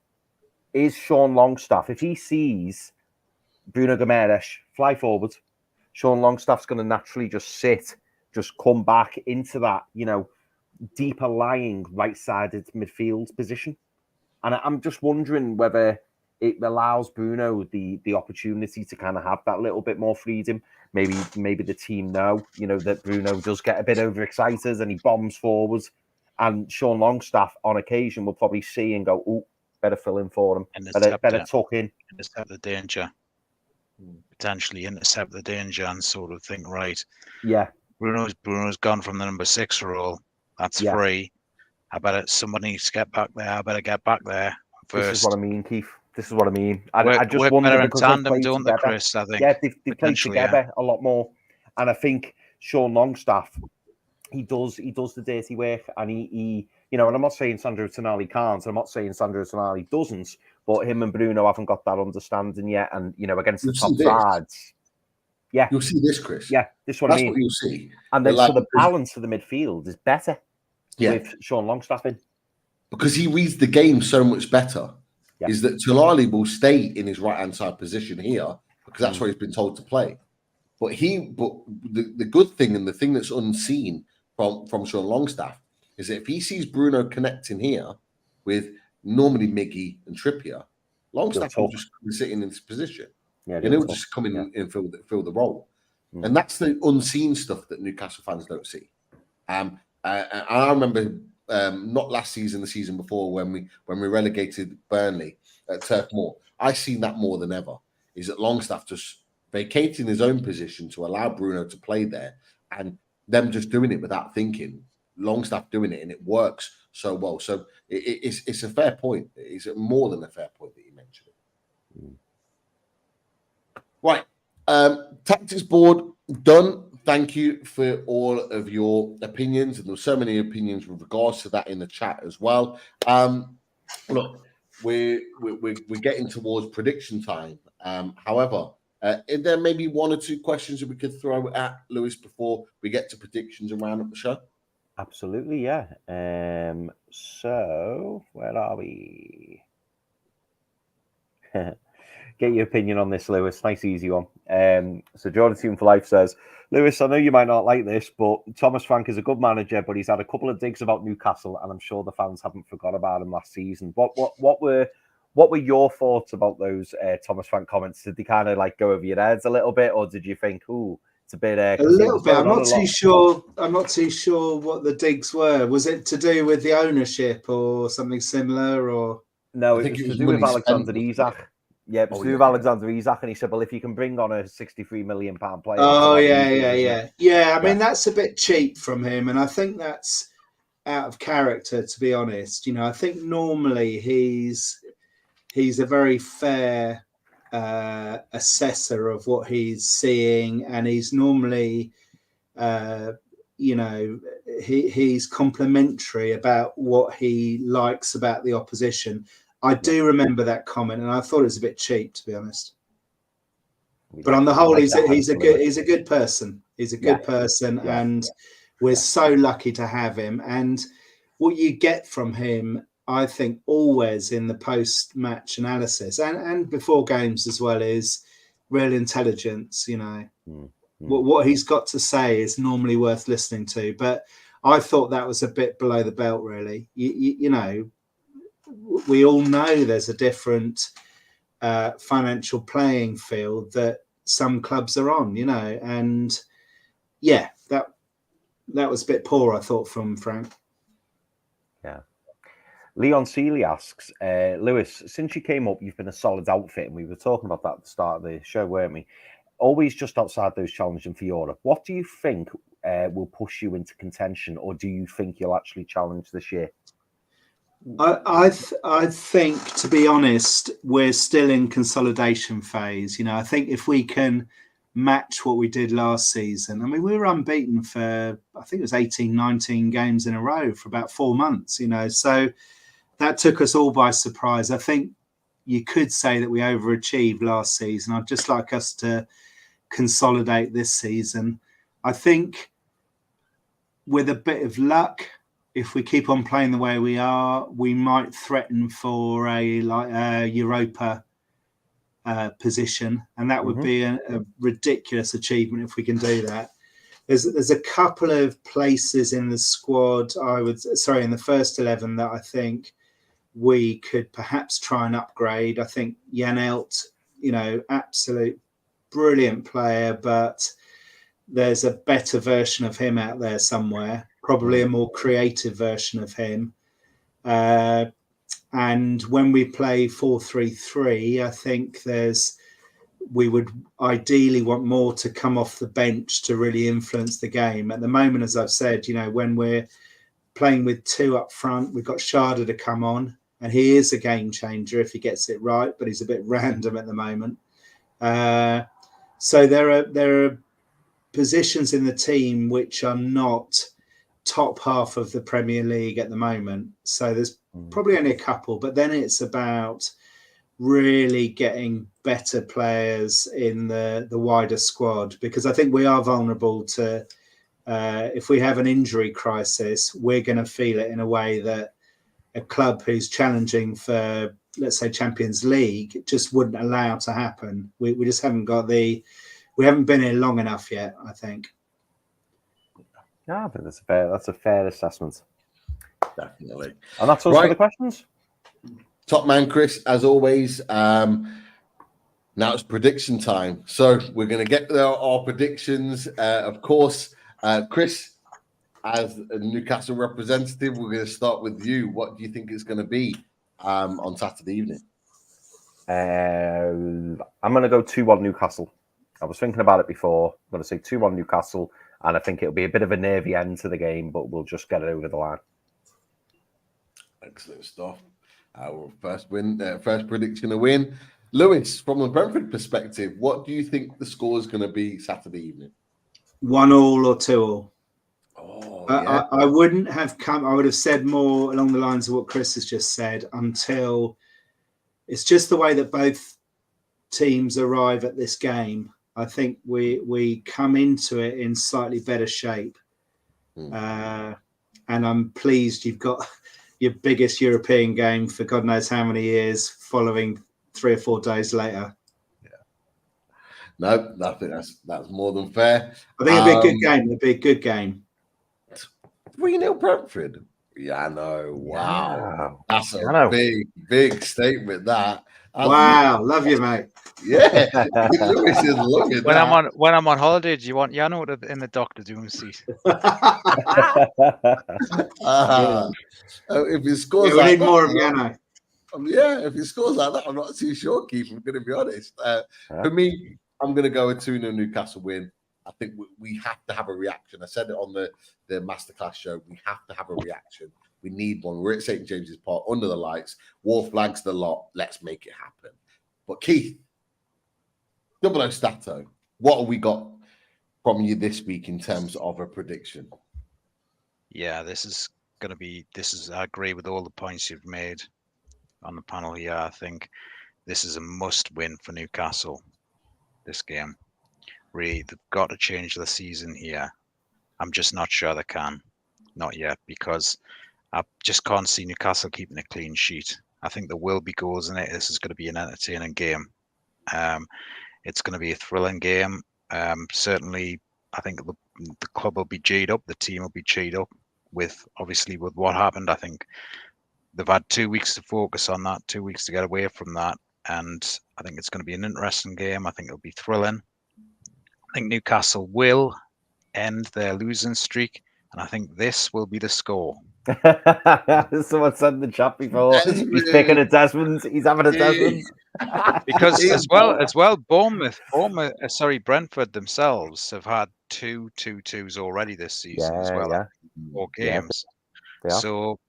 is Sean Longstaff, if he sees Bruno Guimaraes fly forward, Sean Longstaff's going to naturally just come back into that, deeper lying right-sided midfield position. And I'm just wondering whether it allows Bruno the opportunity to kind of have that little bit more freedom. Maybe the team know, that Bruno does get a bit overexcited and he bombs forwards. And Sean Longstaff, on occasion, will probably see and go, "Oh, better fill in for him. Better tuck in. Intercept the danger. Potentially intercept the danger and sort of think, right, yeah, Bruno's gone from the number 6 role. That's free. Somebody needs to get back there. I better get back there first." This is what I mean, Keith. This is what I mean. I just wonder better in because tandem, don't they, Chris? I think. Yeah, they play together a lot more. And I think Sean Longstaff, he does the dirty work, and he and I'm not saying Sandro Tonali can't, I'm not saying Sandro Tonali doesn't, but him and Bruno haven't got that understanding yet, and against the top sides. Yeah. You'll see this, Chris. Yeah, this is what I mean. That's what you'll see. And then so the balance of the midfield is better with Sean Longstaff in. Because he reads the game so much better. Yeah. Is that Tonali will stay in his right-hand side position here because that's where he's been told to play. But the good thing and the thing that's unseen from Sean Longstaff is that if he sees Bruno connecting here with normally Miggy and Trippier, Longstaff will just be sitting in this position. Yeah, and he'll just come in and fill the role. And that's the unseen stuff that Newcastle fans don't see. And I remember not last season, the season before, when we relegated Burnley at Turf Moor, I seen that more than ever. Is that Longstaff just vacating his own position to allow Bruno to play there, and them just doing it without thinking. Longstaff doing it, and it works so well. So it's a fair point. It's more than a fair point that you mentioned it. Right, tactics board done. Thank you for all of your opinions, and there's so many opinions with regards to that in the chat as well. Look, we're getting towards prediction time. However, there may be one or two questions that we could throw at Lewis before we get to predictions and round up the show. Absolutely, yeah. So where are we? Get your opinion on this, Lewis. Nice, easy one. So Jordan Team for Life says, Lewis, I know you might not like this, but Thomas Frank is a good manager, but he's had a couple of digs about Newcastle, and I'm sure the fans haven't forgot about him last season. What were your thoughts about those Thomas Frank comments? Did they kind of like go over your heads a little bit, or did you think, "Ooh, it's a bit"? A little bit. I'm not too sure. I'm not too sure what the digs were. Was it to do with the ownership or something similar, or no? It was to do with Alexander Isak. Yeah, it was to do with Alexander Isak, and he said, "Well, if you can bring on a £63 million player." Oh, yeah. I mean, that's a bit cheap from him, and I think that's out of character, to be honest. You know, I think normally he's a very fair assessor of what he's seeing, and he's normally, you know, he's complimentary about what he likes about the opposition. I do remember that comment, and I thought it was a bit cheap, to be honest. But on the whole, he's a good person. He's a good person, and we're so lucky to have him. And what you get from him, I think, always in the post-match analysis and before games as well, is real intelligence. You know, what he's got to say is normally worth listening to. But I thought that was a bit below the belt, really. You know, we all know there's a different financial playing field that some clubs are on, you know, and that was a bit poor, I thought, from Frank. Yeah. Leon Seeley asks, Lewis, since you came up, you've been a solid outfit, and we were talking about that at the start of the show, weren't we? Always just outside those challenging for Europe. What do you think will push you into contention, or do you think you'll actually challenge this year? I think, to be honest, we're still in consolidation phase. You know, I think if we can match what we did last season, I mean, we were unbeaten for, I think it was 18, 19 games in a row for about 4 months, you know, so that took us all by surprise. I think you could say that we overachieved last season. I'd just like us to consolidate this season. I think with a bit of luck, if we keep on playing the way we are, we might threaten for a Europa position, and that would be a ridiculous achievement if we can do that. There's a couple of places in the squad, in the first 11 that I think we could perhaps try and upgrade. I think Jan Elt, you know, absolute brilliant player, but there's a better version of him out there somewhere, probably a more creative version of him. And when we play 4-3-3, I think we would ideally want more to come off the bench to really influence the game. At the moment, as I've said, you know, when we're playing with 2 up front, we've got Sharda to come on, and he is a game changer if he gets it right, but he's a bit random at the moment. So there are positions in the team which are not top half of the Premier League at the moment. So there's probably only a couple, but then it's about really getting better players in the wider squad, because I think we are vulnerable to, if we have an injury crisis, we're going to feel it in a way that a club who's challenging for, let's say, Champions League just wouldn't allow to happen. We just haven't got we haven't been here long enough yet, I think. Yeah, I think that's a fair assessment. Definitely. And that's all for the questions. Top man, Chris, as always. Now it's prediction time. So we're going to get our predictions. Of course, Chris, as a Newcastle representative, we're going to start with you. What do you think it's going to be on Saturday evening? I'm going to go 2-1 Newcastle. I was thinking about it before. I'm going to say 2-1 Newcastle, and I think it'll be a bit of a nervy end to the game, but we'll just get it over the line. Excellent stuff. Our first prediction to win. Lewis, from a Brentford perspective, what do you think the score is going to be Saturday evening? 1-1 or 2-2. Oh, yeah. I wouldn't have come. I would have said more along the lines of what Chris has just said, until it's just the way that both teams arrive at this game. I think we come into it in slightly better shape. And I'm pleased you've got your biggest European game for God knows how many years following 3 or 4 days later. No, I think that's more than fair. I think it'll be a good game. It'll be a good game. 3-0 Brentford. Yeah, I know. Wow. That's a big statement, that. Wow. Love you, mate. Yeah. Lewis is loving that. When I'm on holiday, do you want Yano in the Doctor Doom seat? If he scores we need more of Yano. If he scores like that, I'm not too sure, Keith. I'm going to be honest. For me, I'm going to go a 2-0 Newcastle win. I think we have to have a reaction. I said it on the masterclass show. We have to have a reaction. We need one. We're at St. James's Park under the lights. War flags the lot. Let's make it happen. But Keith, Double O Stato, what have we got from you this week in terms of a prediction? Yeah, this is I agree with all the points you've made on the panel here. I think this is a must win for Newcastle, this game. Really, they've got to change the season here. I'm just not sure they can. Not yet, because I just can't see Newcastle keeping a clean sheet. I think there will be goals in it. This is going to be an entertaining game. It's going to be a thrilling game. Certainly, I think the club will be G'd up. The team will be G'd up with what happened. I think they've had 2 weeks to focus on that, 2 weeks to get away from that. And I think it's going to be an interesting game. I think it'll be thrilling. I think Newcastle will end their losing streak. And I think this will be the score. Someone said in the chat before, he's picking a Desmond. He's having a Desmond. Because as well, Brentford themselves have had 2 2-2s already this season as well. Yeah. 4 games. Yeah. So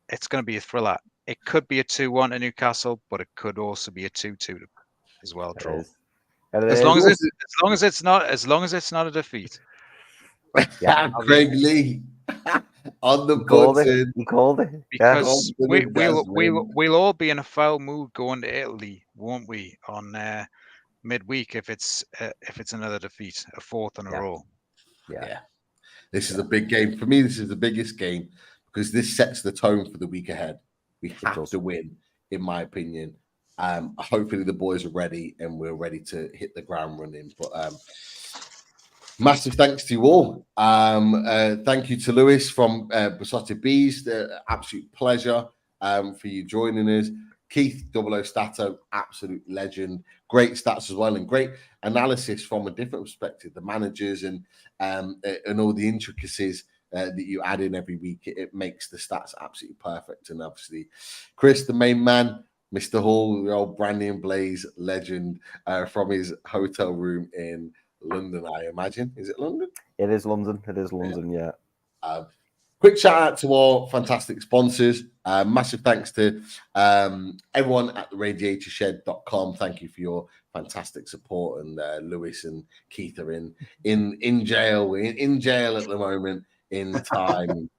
it's going to be a thriller. It could be a 2-1 to Newcastle, but it could also be a 2-2 as well draw. As long as it's not a defeat. Yeah, Craig Lee on the button. He called it. Because we'll all be in a foul mood going to Italy, won't we? On midweek, if it's another defeat, a 4th in a row. Yeah. This is a big game for me. This is the biggest game because this sets the tone for the week ahead. We have to win, in my opinion. Hopefully the boys are ready and we're ready to hit the ground running. But massive thanks to you all. Thank you to Lewis from Besotted Bees. Absolute pleasure for you joining us. Keith, Double O Stato, absolute legend. Great stats as well and great analysis from a different perspective. The managers and all the intricacies that you add in every week. It makes the stats absolutely perfect. And obviously, Chris, the main man, Mr. Hall, the old Brandy and Blaze legend from his hotel room in London, I imagine. Is it London? It is London. Yeah. Quick shout out to our fantastic sponsors. Massive thanks to everyone at the radiatorshed.com. Thank you for your fantastic support. And Lewis and Keith are in jail. We're in jail at the moment in time.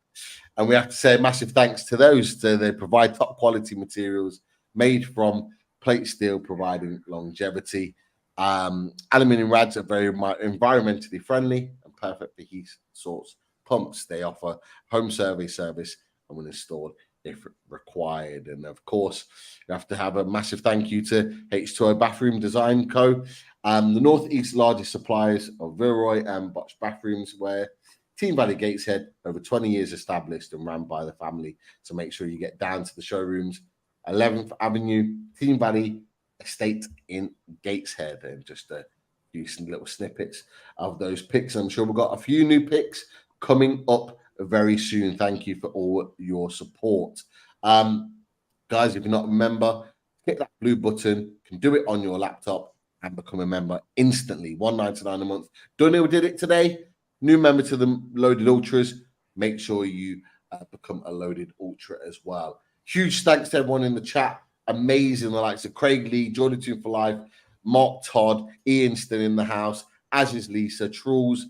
And we have to say massive thanks to those. They provide top quality materials made from plate steel, providing longevity. Aluminium rads are very environmentally friendly and perfect for heat source pumps. They offer home survey service and will install if required. And of course, you have to have a massive thank you to H2O Bathroom Design Co. The Northeast's largest suppliers of Vilroy and Botch bathrooms, where Team Valley Gateshead, over 20 years established and ran by the family. So make sure you get down to the showrooms, 11th Avenue, Team Valley Estate in Gateshead. And just a few little snippets of those picks. I'm sure we've got a few new picks coming up very soon. Thank you for all your support. Guys, if you're not a member, hit that blue button. You can do it on your laptop and become a member instantly. $1.99 a month. Dunhill did it today. New member to the Loaded Ultras. Make sure you become a Loaded Ultra as well. Huge thanks to everyone in the chat. Amazing. The likes of Craig Lee, Jordan Tune for Life, Mark Todd, Ian still in the house, as is Lisa, Truls.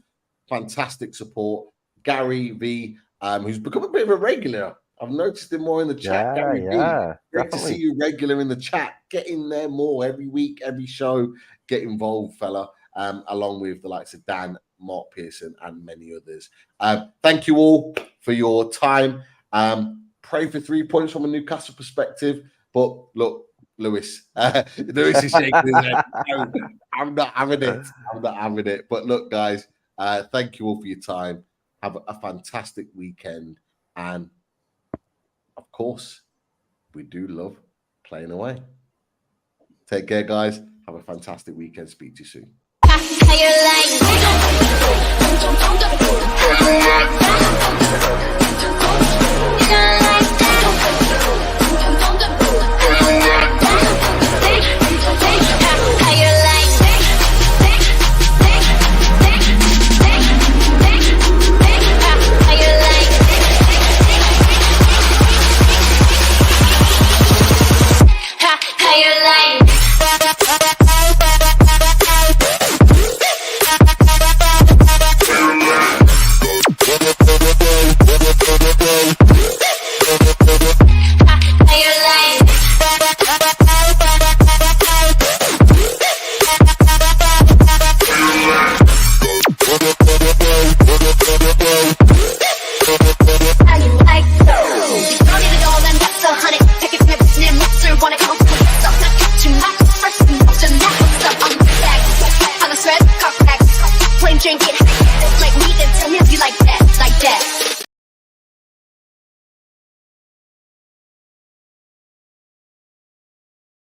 Fantastic support. Gary V, who's become a bit of a regular. I've noticed him more in the chat. Gary V, great to see you regular in the chat. Get in there more every week, every show. Get involved, fella. Along with the likes of Dan, Mark Pearson, and many others. Thank you all for your time. Pray for 3 points from a Newcastle perspective. But look, Lewis is shaking his head. I'm not having it. But look, guys, thank you all for your time. Have a fantastic weekend. And, of course, we do love playing away. Take care, guys. Have a fantastic weekend. Speak to you soon.